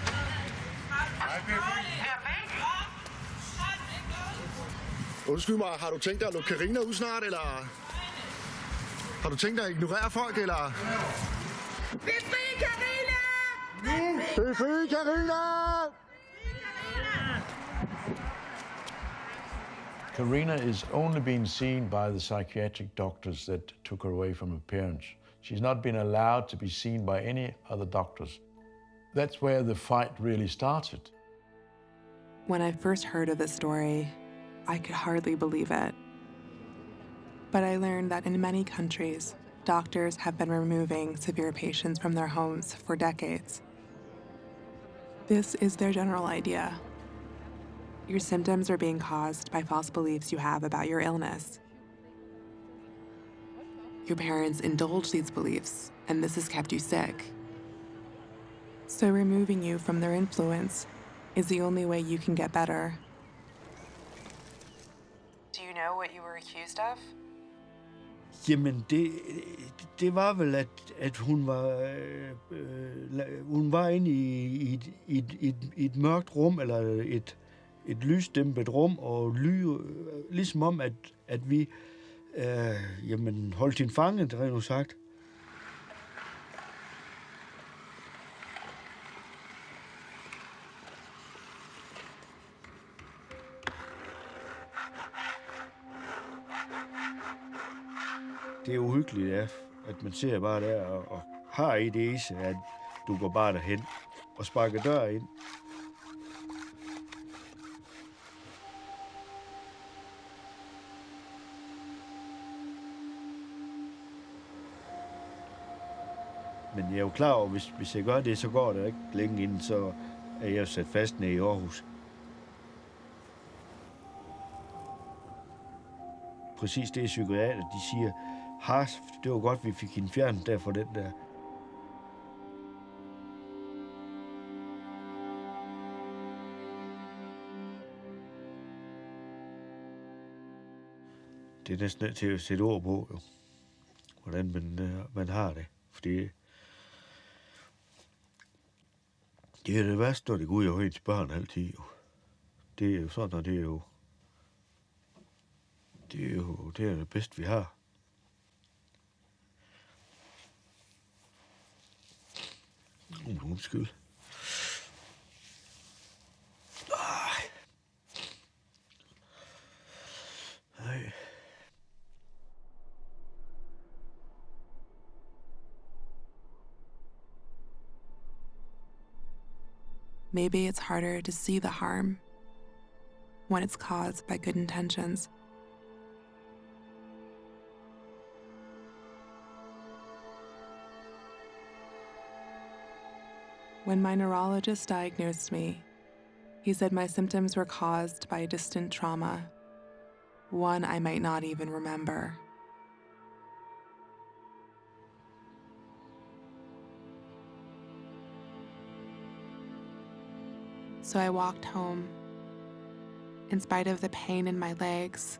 S1: Undskyld mig, har du tænkt dig at lukke Karina ud snart, eller har du tænkt dig at ignorere folk, eller?
S22: Befri Karina!
S1: Befri Karina!
S19: Karina is only being seen by the psychiatric doctors that took her away from her parents. She's not been allowed to be seen by any other doctors. That's where the fight really started.
S3: When I first heard of this story, I could hardly believe it. But I learned that in many countries, doctors have been removing severe patients from their homes for decades. This is their general idea. Your symptoms are being caused by false beliefs you have about your illness. Your parents indulge these beliefs, and this has kept you sick. So removing you from their influence is the only way you can get better. Do you know what you were accused of?
S4: Jamen, det var vel, at hun var inde i et mørkt rum, eller et lysdæmpet rum, og ligesom om, at vi holdt hende fanget, det har jeg sagt. Det er uhyggeligt, ja, at man ser bare der og har i det ise, at du går bare derhen og sparker dør ind. Men jeg er jo klar over, hvis jeg gør det, så går det ikke længe inden, så er jeg sat fast nede i Aarhus. Præcis det psykiater, de siger, det var godt, vi fik hende fjernet der for den der. Det er næsten nødt til at sætte ord på, jo. Hvordan man har det. Fordi det er det værste, når det går ud over ens børn altid, jo. Det er jo sådan, og det er det bedste, vi har. Undskyld. Nej.
S3: Maybe it's harder to see the harm when it's caused by good intentions. When my neurologist diagnosed me, he said my symptoms were caused by a distant trauma, one I might not even remember. So I walked home. In spite of the pain in my legs,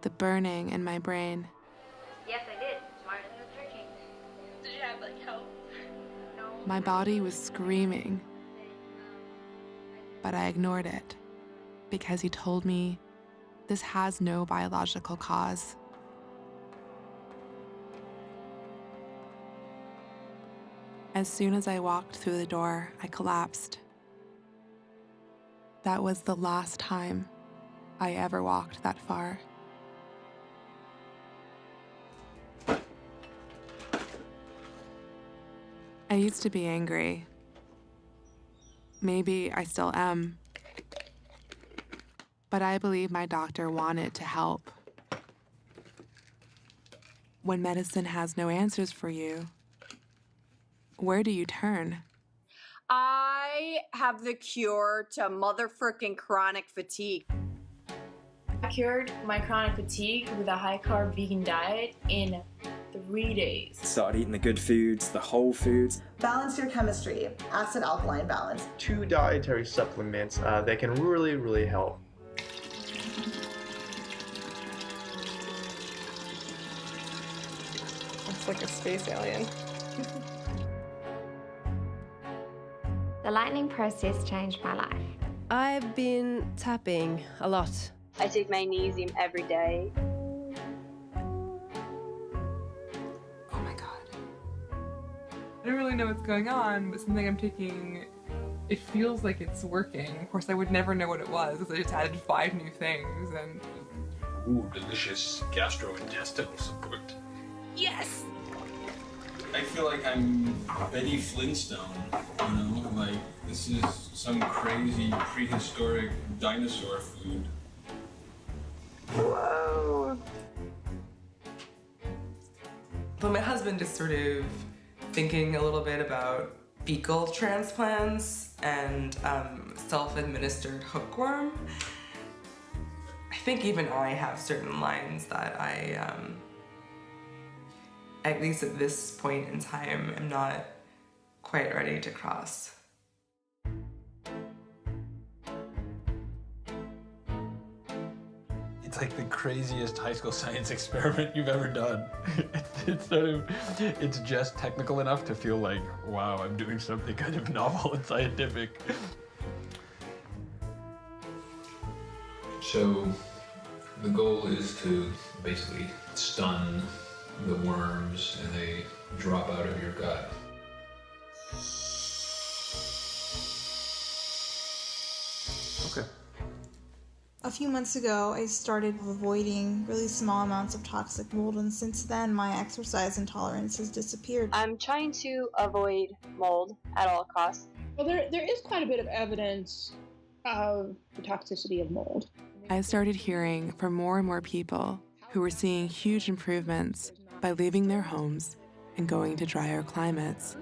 S3: the burning in my brain.
S12: Yes, I did. Smarter than the 13. Did you have help? No.
S3: My body was screaming, but I ignored it because he told me this has no biological cause. As soon as I walked through the door, I collapsed. That was the last time I ever walked that far. I used to be angry. Maybe I still am. but I believe my doctor wanted to help. When medicine has no answers for you, where do you turn?
S5: I have the cure to motherfucking chronic fatigue.
S11: I cured my chronic fatigue with a high-carb vegan diet in 3 days.
S14: Started eating the good foods, the whole foods.
S15: Balance your chemistry, acid-alkaline balance.
S25: 2 dietary supplements that can really, really help.
S17: It's like a space alien.
S12: The lightning process changed my life.
S20: I've been tapping a lot.
S5: I take magnesium every day.
S3: I don't really know what's going on, but something I'm taking, it feels like it's working. Of course, I would never know what it was, because I just added 5 new things, and...
S7: Ooh, delicious gastrointestinal support.
S11: Yes!
S7: I feel like I'm Betty Flintstone, you know? Like, this is some crazy prehistoric dinosaur food.
S3: Whoa! But my husband is sort of thinking a little bit about fecal transplants and self-administered hookworm. I think even I have certain lines that I, at least at this point in time, am not quite ready to cross.
S7: It's like the craziest high school science experiment you've ever done. It's just technical enough to feel like, wow, I'm doing something kind of novel and scientific. So the goal is to basically stun the worms and they drop out of your gut.
S3: Okay.
S24: A few months ago, I started avoiding really small amounts of toxic mold, and since then, my exercise intolerance has disappeared.
S5: I'm trying to avoid mold at all costs.
S27: Well, there is quite a bit of evidence of the toxicity of mold.
S3: I started hearing from more and more people who were seeing huge improvements by leaving their homes and going to drier climates.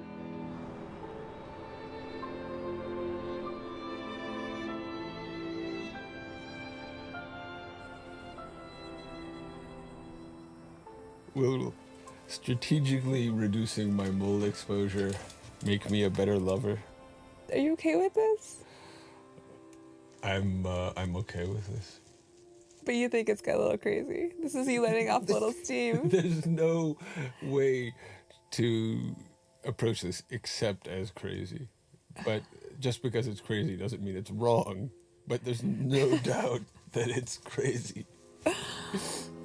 S7: Will strategically reducing my mold exposure make me a better lover?
S3: Are you okay with this?
S7: I'm okay with this.
S3: But you think it's got a little crazy. This is you letting off a little steam.
S7: There's no way to approach this except as crazy. But just because it's crazy doesn't mean it's wrong. But there's no doubt that it's crazy.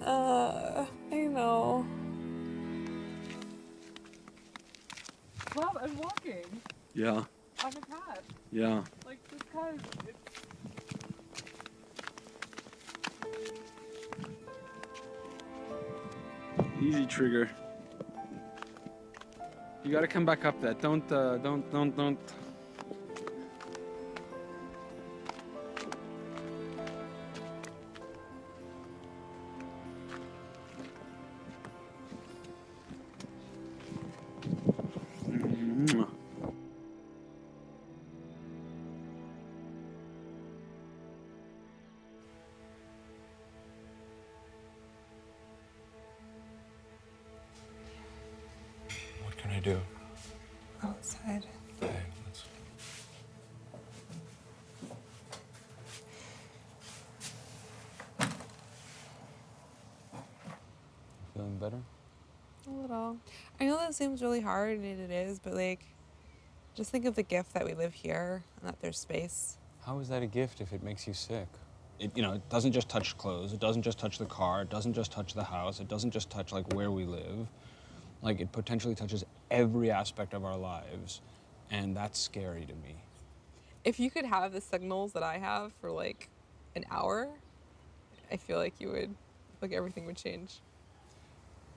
S3: I know. Well, I'm walking.
S7: Yeah.
S3: On a path.
S7: Yeah.
S3: Like, because it's...
S28: Easy, Trigger. You gotta come back up there. Don't.
S7: What can I do?
S3: Outside.
S7: Okay, let's... Feeling better?
S3: A little. I know that seems really hard, and it is, but like, just think of the gift that we live here and that there's space.
S7: How is that a gift if it makes you sick? It doesn't just touch clothes. It doesn't just touch the car. It doesn't just touch the house. It doesn't just touch like where we live. Like it potentially touches every aspect of our lives, and that's scary to me.
S3: If you could have the signals that I have for like an hour, I feel like you would, like everything would change.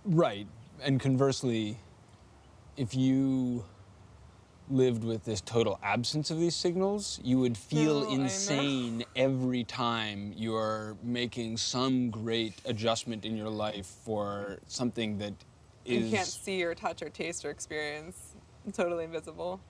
S7: Right, and conversely, if you lived with this total absence of these signals, you would feel insane every time you're making some great adjustment in your life for something that is...
S3: You can't see or touch or taste or experience. Totally invisible.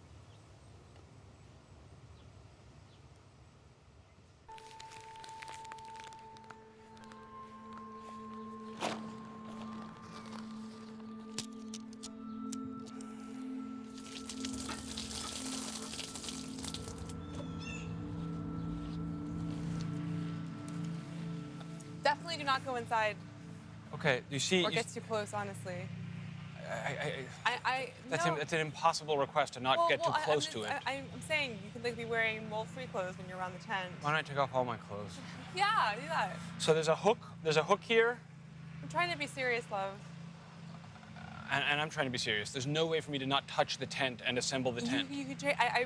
S3: Definitely do not go inside.
S7: Okay, you see...
S3: Or get too close, honestly.
S7: That's an impossible request to not get too close to it.
S3: I'm saying you could like be wearing mold-free clothes when you're around the tent.
S7: Why don't I take off all my clothes?
S3: Yeah, do that.
S7: So there's a hook here.
S3: I'm trying to be serious, love.
S7: And I'm trying to be serious. There's no way for me to not touch the tent and assemble the tent.
S3: You could I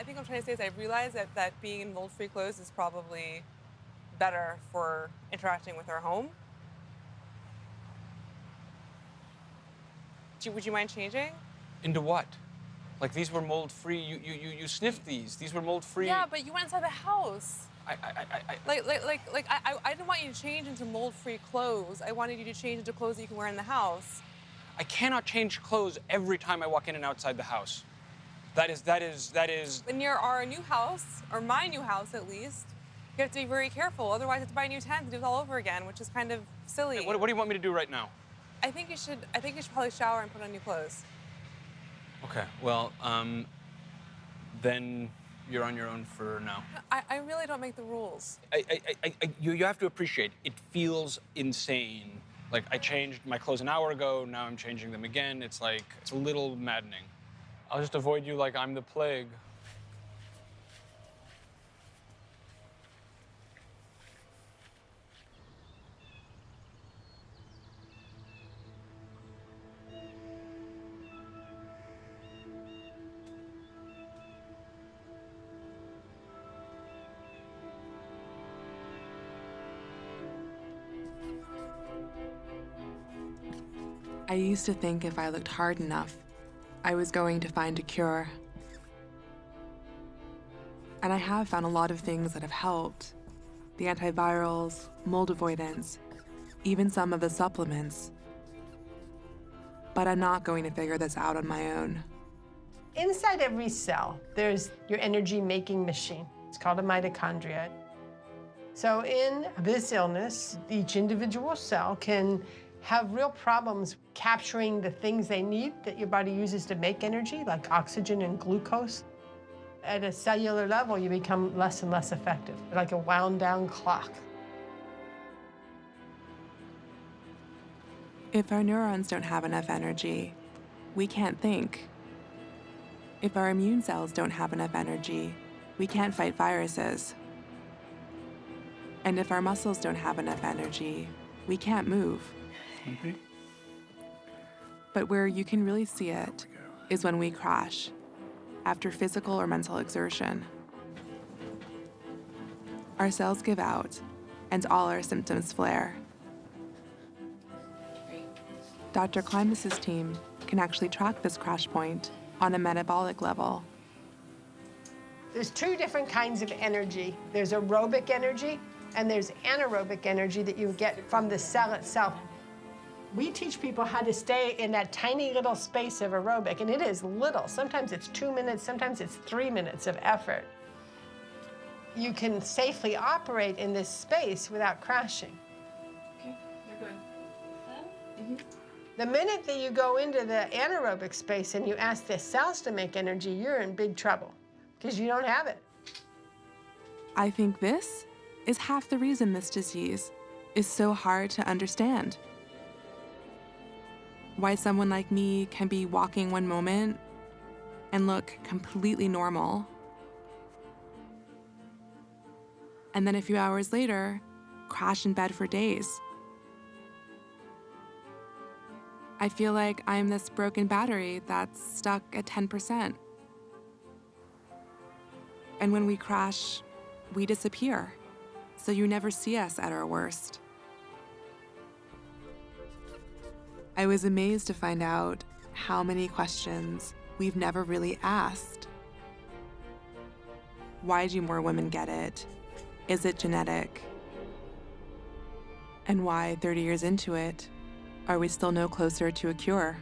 S3: think what I'm trying to say is I realize that being in mold-free clothes is probably better for interacting with our home. Would you mind changing?
S7: Into what? Like these were mold-free. You sniffed these. These were mold-free.
S3: Yeah, but you went inside the house. I didn't want you to change into mold-free clothes. I wanted you to change into clothes that you can wear in the house.
S7: I cannot change clothes every time I walk in and outside the house. That is.
S3: When you're our new house, or my new house at least, you have to be very careful. Otherwise, you have to buy a new tent and do it all over again, which is kind of silly.
S7: Hey, what do you want me to do right now?
S3: I think you should probably shower and put on new clothes.
S7: Okay, well, then you're on your own for now.
S3: I really don't make the rules.
S7: You have to appreciate, it feels insane. Like, I changed my clothes an hour ago, now I'm changing them again. It's like, it's a little maddening. I'll just avoid you like I'm the plague.
S3: I used to think if I looked hard enough, I was going to find a cure. And I have found a lot of things that have helped. The antivirals, mold avoidance, even some of the supplements. But I'm not going to figure this out on my own.
S6: Inside every cell, there's your energy-making machine. It's called a mitochondria. So in this illness, each individual cell can have real problems capturing the things they need that your body uses to make energy, like oxygen and glucose. At a cellular level, you become less and less effective, like a wound-down clock.
S3: If our neurons don't have enough energy, we can't think. If our immune cells don't have enough energy, we can't fight viruses. And if our muscles don't have enough energy, we can't move.
S19: Okay.
S3: But where you can really see it is when we crash, after physical or mental exertion. Our cells give out, and all our symptoms flare. Dr. Klimas's team can actually track this crash point on a metabolic level.
S6: There's two different kinds of energy. There's aerobic energy, and there's anaerobic energy that you get from the cell itself. We teach people how to stay in that tiny little space of aerobic, and it is little. Sometimes it's 2 minutes, sometimes it's 3 minutes of effort. You can safely operate in this space without crashing.
S11: Okay, you're good.
S6: The minute that you go into the anaerobic space and you ask the cells to make energy, you're in big trouble, because you don't have it.
S3: I think this is half the reason this disease is so hard to understand. Why someone like me can be walking one moment and look completely normal, and then a few hours later, crash in bed for days. I feel like I'm this broken battery that's stuck at 10%. And when we crash, we disappear, so you never see us at our worst. I was amazed to find out how many questions we've never really asked. Why do more women get it? Is it genetic? And why, 30 years into it, are we still no closer to a cure?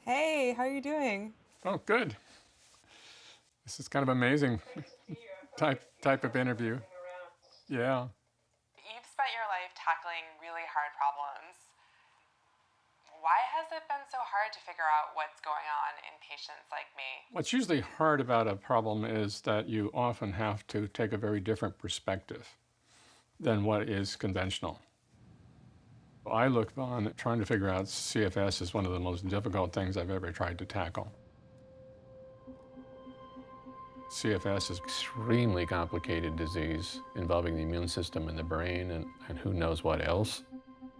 S3: Hey, how are you doing?
S2: Oh, good. This is kind of amazing type of interview. Yeah.
S3: You've spent your life tackling really hard problems. Why has it been so hard to figure out what's going on in patients like me?
S2: What's usually hard about a problem is that you often have to take a very different perspective than what is conventional. I look on trying to figure out CFS is one of the most difficult things I've ever tried to tackle. CFS is an extremely complicated disease involving the immune system and the brain and who knows what else.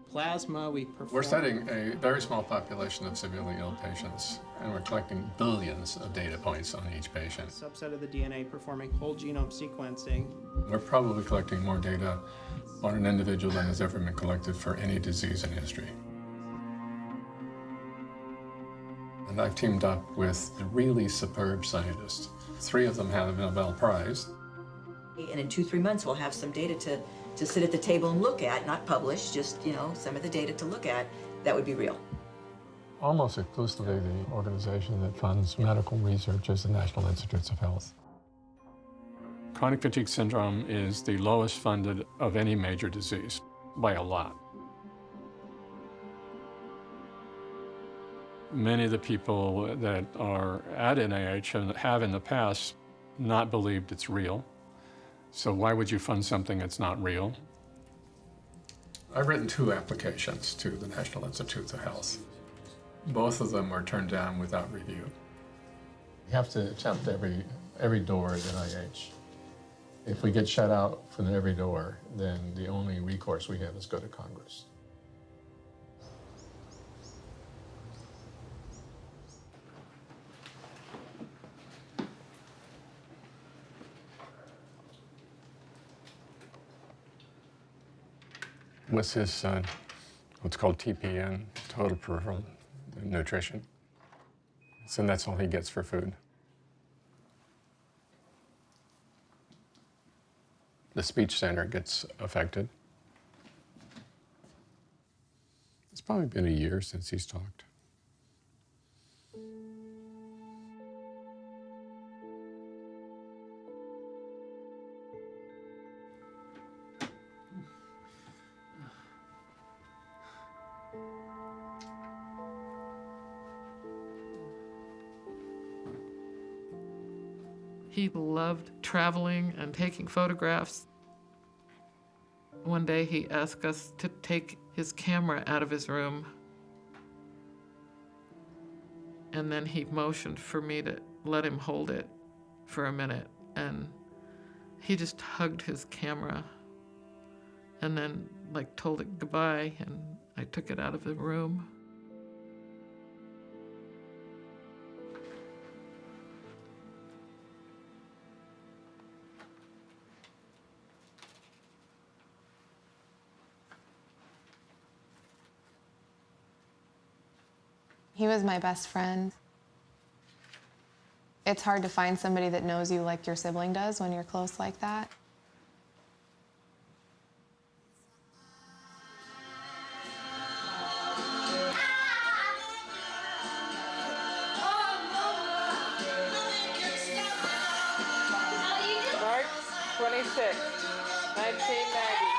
S8: Plasma, we perform...
S2: We're studying a very small population of severely ill patients, and we're collecting billions of data points on each patient.
S8: A subset of the DNA performing whole genome sequencing.
S2: We're probably collecting more data on an individual than has ever been collected for any disease in history. And I've teamed up with really superb scientists. 3 of them have a Nobel Prize.
S9: And in 2-3 months, we'll have some data to sit at the table and look at, not publish, just, some of the data to look at that would be real.
S2: Almost exclusively the organization that funds medical research is the National Institutes of Health. Chronic fatigue syndrome is the lowest funded of any major disease, by a lot. Many of the people that are at NIH have in the past not believed it's real. So why would you fund something that's not real? I've written 2 applications to the National Institutes of Health. Both of them were turned down without review. You have to attempt every door at NIH. If we get shut out from every door, then the only recourse we have is go to Congress. With his, what's called TPN, total peripheral nutrition. So that's all he gets for food. The speech center gets affected. It's probably been a year since he's talked.
S10: He loved traveling and taking photographs. One day he asked us to take his camera out of his room. And then he motioned for me to let him hold it for a minute. And he just hugged his camera and then told it goodbye, and I took it out of the room.
S13: He was my best friend. It's hard to find somebody that knows you like your sibling does when you're close like that.
S10: March 26, 1990.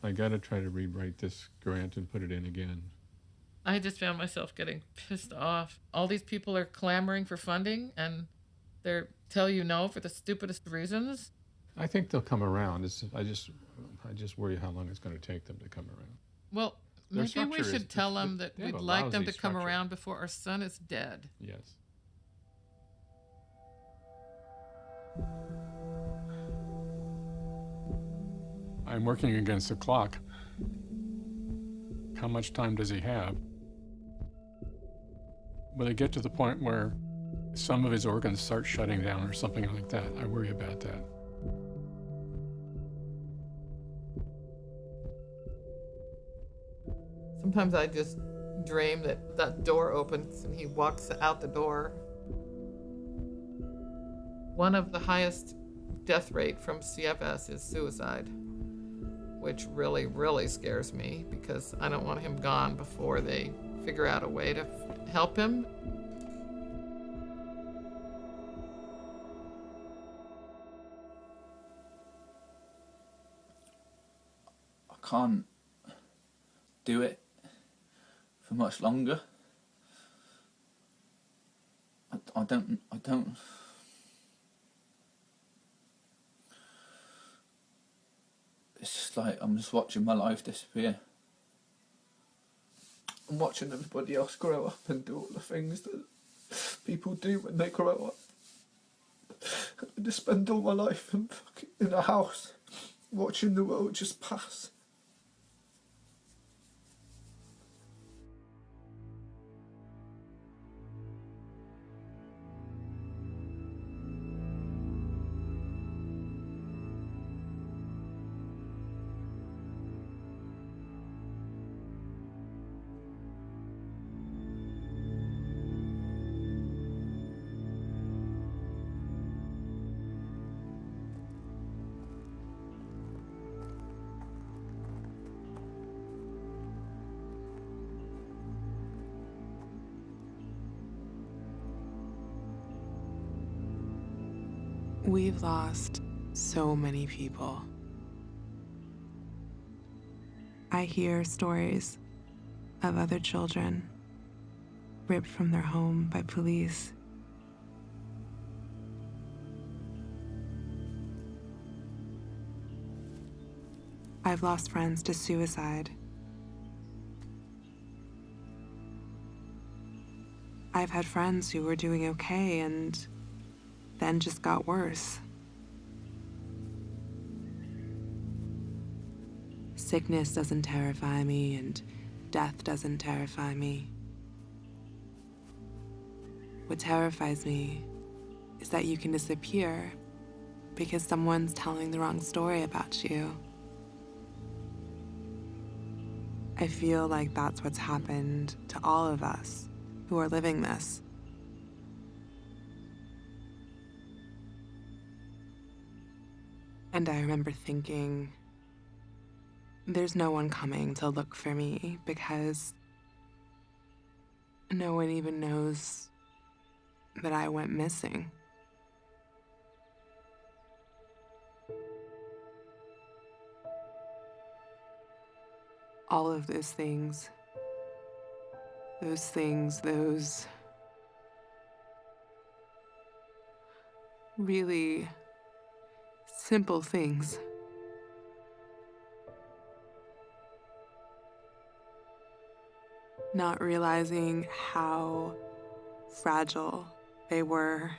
S2: I gotta try to rewrite this grant and put it in again.
S10: I just found myself getting pissed off. All these people are clamoring for funding and they tell you no for the stupidest reasons.
S2: I think they'll come around. I just worry how long it's going to take them to come around.
S10: Well,
S2: Their
S10: maybe we
S2: structure
S10: should
S2: is-
S10: tell them that
S2: they have
S10: we'd
S2: a
S10: like them to
S2: lousy
S10: come
S2: structure.
S10: around before our son is dead.
S2: Yes. I'm working against the clock. How much time does he have? Will it get to the point where some of his organs start shutting down or something like that? I worry about that.
S10: Sometimes I just dream that that door opens and he walks out the door. One of the highest death rate from CFS is suicide, which really, really scares me because I don't want him gone before they figure out a way to help him.
S1: I can't do it for much longer. I don't. It's just like I'm just watching my life disappear. I'm watching everybody else grow up and do all the things that people do when they grow up. I just spend all my life in a house watching the world just pass.
S3: We've lost so many people. I hear stories of other children ripped from their home by police. I've lost friends to suicide. I've had friends who were doing okay and then just got worse. Sickness doesn't terrify me, and death doesn't terrify me. What terrifies me is that you can disappear because someone's telling the wrong story about you. I feel like that's what's happened to all of us who are living this. And I remember thinking, there's no one coming to look for me because no one even knows that I went missing. All of those things, those really simple things. Not realizing how fragile they were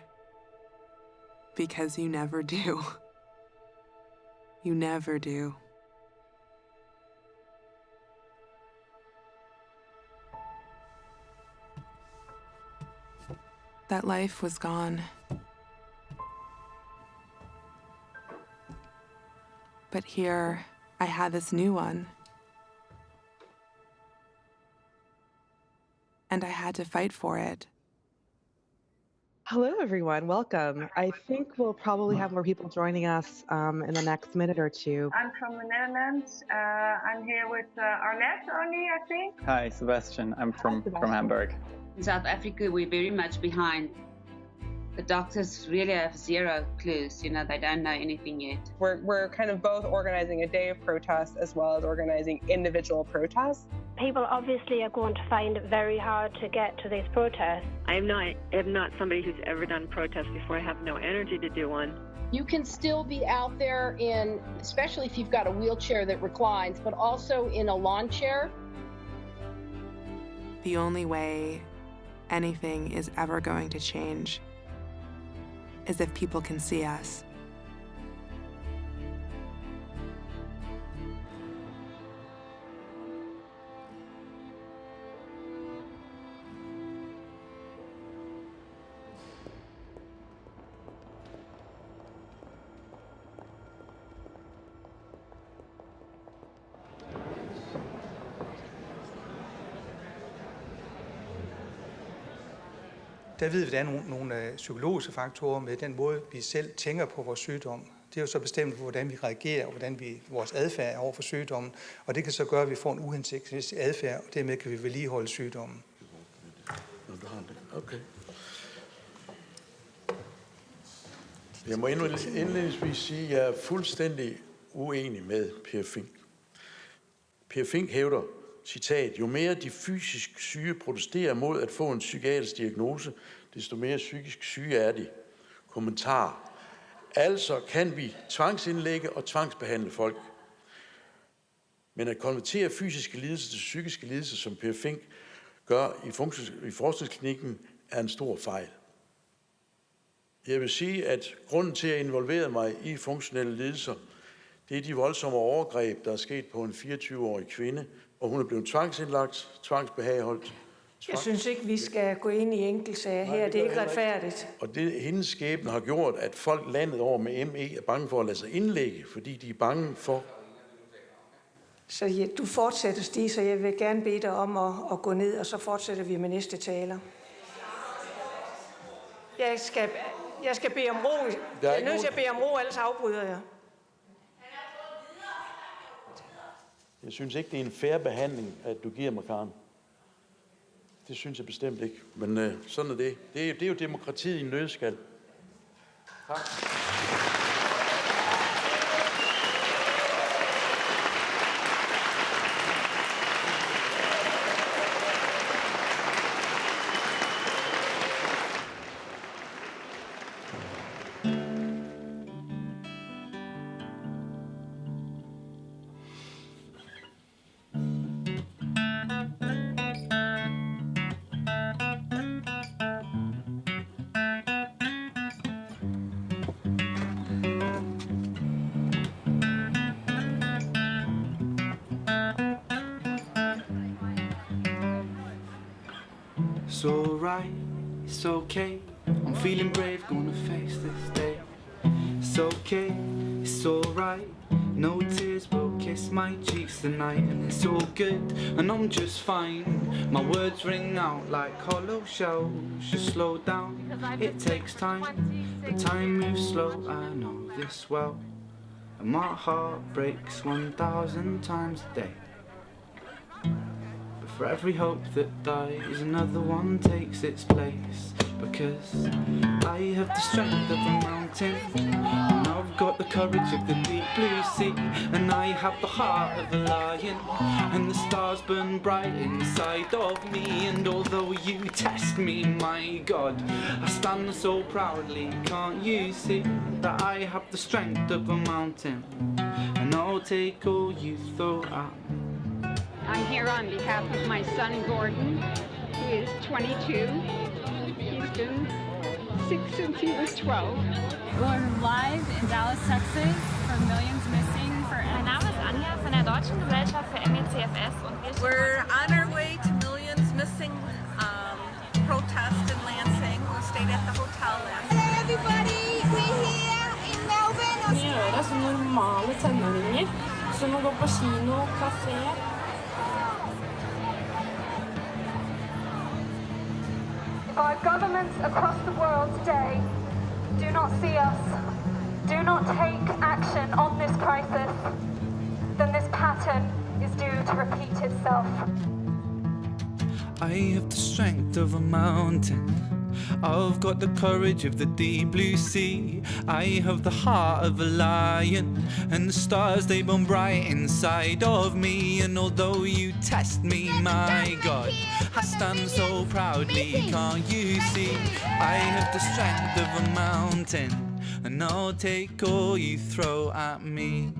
S3: because you never do. You never do. That life was gone. But here, I had this new one. And I had to fight for it.
S4: Hello, everyone. Welcome. I think we'll probably have more people joining us in the next minute or two.
S16: I'm from the Netherlands. I'm here with Arlette only, I think.
S25: Hi, Sebastian. I'm from Hamburg.
S18: In South Africa, we're very much behind
S14: The doctors really have zero clues, you know, they don't know anything yet.
S15: We're kind of both organizing a day of protest as well as organizing individual protests.
S17: People obviously are going to find it very hard to get to these protests.
S18: I'm not somebody who's ever done protests before. I have no energy to do one.
S27: You can still be out there in, especially if you've got a wheelchair that reclines, but also in a lawn chair.
S3: The only way anything is ever going to change is if people can see us.
S21: Der ved vi, at der er nogle psykologiske faktorer med den måde, vi selv tænker på vores sygdom. Det er jo så bestemt, hvordan vi reagerer, og hvordan vores adfærd er over for sygdommen. Og det kan så gøre, at vi får en uhensigtsmæssig adfærd, og dermed kan vi vedligeholde sygdommen.
S19: Okay. Jeg må indledningsvis sige, at jeg er fuldstændig uenig med Per Fink. Per Fink hævder, citat, jo mere de fysisk syge protesterer mod at få en psykiatrisk diagnose, desto mere psykisk syge er de. Kommentar. Altså kan vi tvangsindlægge og tvangsbehandle folk. Men at konvertere fysiske lidelser til psykiske lidelser, som Per Fink gør i forskningsklinikken, er en stor fejl. Jeg vil sige, at grunden til at involvere mig i funktionelle lidelser, det er de voldsomme overgreb, der er sket på en 24-årig kvinde, og hun er blevet tvangsindlagt, tvangsbehageholdt.
S22: Jeg synes ikke, vi skal gå ind i enkeltsager her. Det er ikke retfærdigt.
S19: Og det hendes skæbne har gjort, at folk landet over med ME er bange for at lade sig indlægge, fordi de er bange for...
S22: Så ja, du fortsætter, Stig, så jeg vil gerne bede dig om at gå ned, og så fortsætter vi med næste taler. Jeg skal bede om ro. Jeg er nødt til at bede om ro, ellers afbryder jeg.
S19: Jeg synes ikke, det er en fair behandling, at du giver mig, Karen. Det synes jeg bestemt ikke. Men sådan er det. Det er jo demokratiet i en nødskal. Tak.
S23: It's alright, it's okay. I'm feeling brave, gonna face this day. It's okay, it's alright. No tears will kiss my cheeks tonight, and it's all good, and I'm just fine. My words ring out like hollow shells. Just slow down, it takes time. The time moves slow, I know this well. And my heart breaks 1,000 times a day. For every hope that dies, another one takes its place. Because I have the strength of a mountain, and I've got the courage of the deep blue sea, and I have the heart of a lion, and the stars burn bright inside of me. And although you test me, my God, I stand so proudly. Can't you see that I have the strength of a mountain, and I'll take all you throw at me.
S26: I'm here on behalf of my son Gordon, who is 22. He's been sick since he was 12.
S29: We're live in Dallas, Texas for Millions Missing for...
S12: Mein Name ist Anja von der Deutschen Gesellschaft für MECFS.
S30: We're on our way to Millions Missing protest in Lansing. We stayed at the hotel Lansing.
S12: Hey everybody, we're here in Melbourne.
S11: Vi gjør som normale tenåringer, som å gå på kino, kafé.
S12: Our governments across the world today do not see us, do not take action on this crisis, then this pattern is due to repeat itself.
S23: I have the strength of a mountain. I've got the courage of the deep blue sea. I have the heart of a lion, and the stars they burn bright inside of me. And although you test me, my God, I stand so proudly, can't you see? I have the strength of a mountain, and I'll take all you throw at me.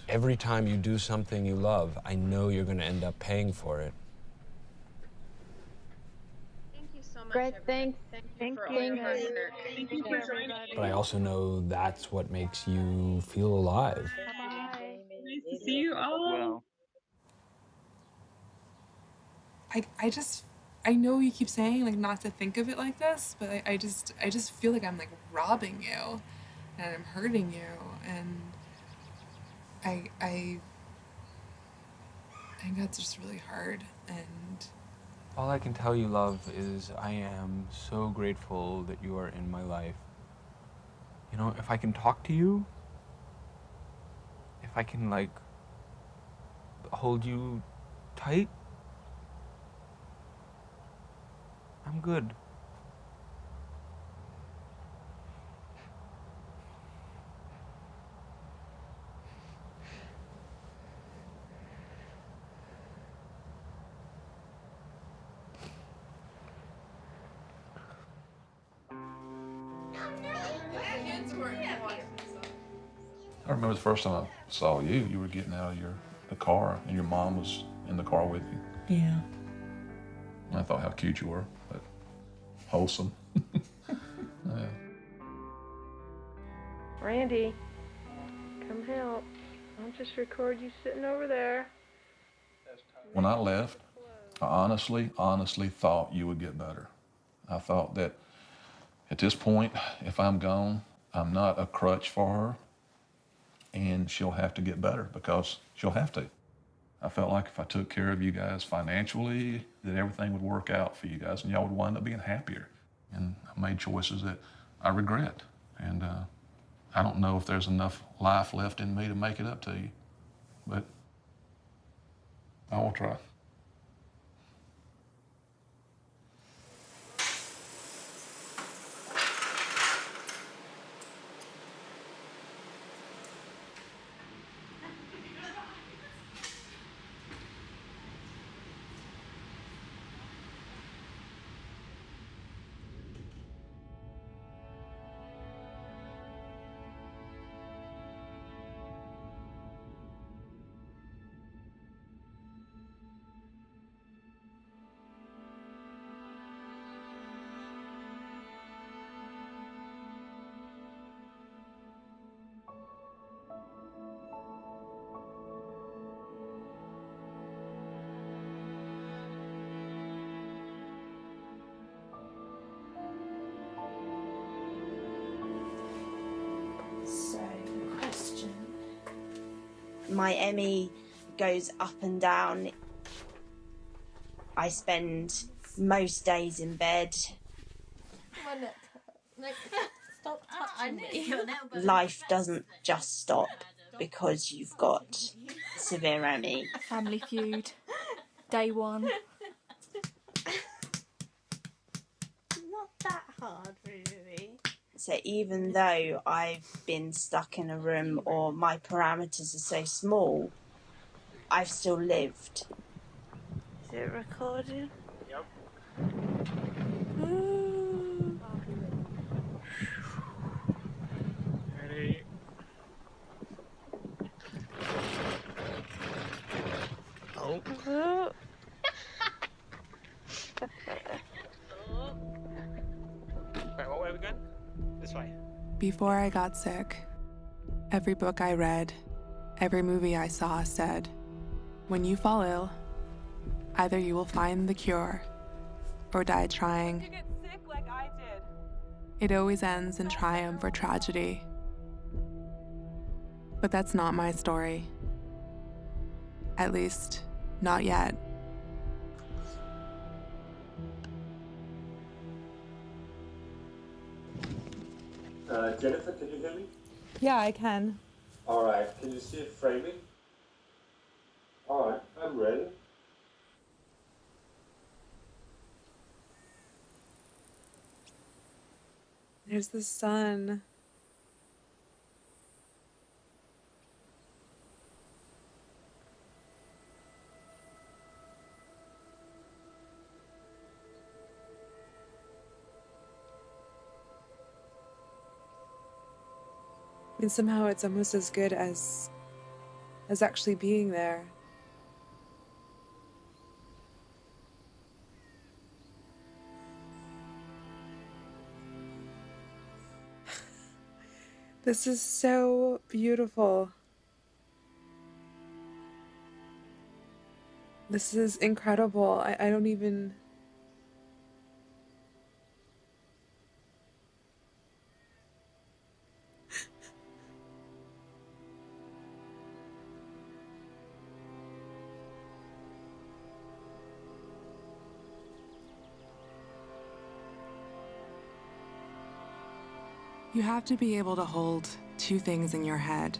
S2: Every time you do something you love, I know you're going to end up paying for it.
S27: Thank you so much. Great, thanks. Thank you.
S2: But I also know that's what makes you feel alive.
S29: Nice to see you all.
S3: I know you keep saying like not to think of it like this, but I just feel like I'm like robbing you and I'm hurting you, and I think that's just really hard. And
S5: all I can tell you, love, is I am so grateful that you are in my life. You know, if I can talk to you, if I can like hold you tight, I'm good.
S6: I remember the first time I saw you, you were getting out of the car and your mom was in the car with you.
S7: Yeah.
S6: And I thought how cute you were, but wholesome. Yeah.
S8: Randy, come help. I'll just record you sitting over there.
S6: When I left, I honestly thought you would get better. I thought that at this point, if I'm gone, I'm not a crutch for her, and she'll have to get better because she'll have to. I felt like if I took care of you guys financially, that everything would work out for you guys and y'all would wind up being happier. And I made choices that I regret. And I don't know if there's enough life left in me to make it up to you, but I will try.
S9: My Emmy goes up and down. I spend most days in bed.
S11: Stop touching me.
S9: Life doesn't just stop because you've got severe Emmy.
S11: Family Feud. Day one.
S9: Not that hard, really. So even though I've been stuck in a room or my parameters are so small, I've still lived. Is it recording?
S7: Yep. Ready? Oh. Right, what way are we going? This way.
S3: Before I got sick, every book I read, every movie I saw said, when you fall ill, either you will find the cure or die trying.
S13: You get sick like I did.
S3: It always ends in triumph or tragedy. But that's not my story. At least, not yet.
S1: Jennifer, can you hear me?
S3: Yeah, I can.
S1: All right, can you see it framing? All right, I'm ready.
S3: There's the sun. And somehow it's almost as good as actually being there. This is so beautiful. This is incredible. I don't even... You have to be able to hold two things in your head.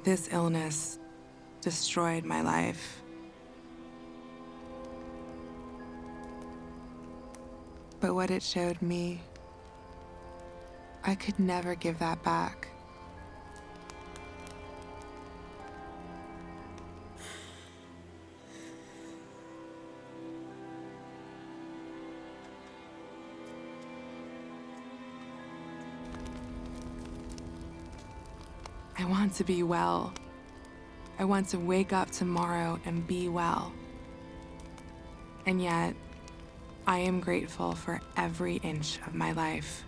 S3: This illness destroyed my life. But what it showed me, I could never give that back. I want to be well. I want to wake up tomorrow and be well. And yet, I am grateful for every inch of my life.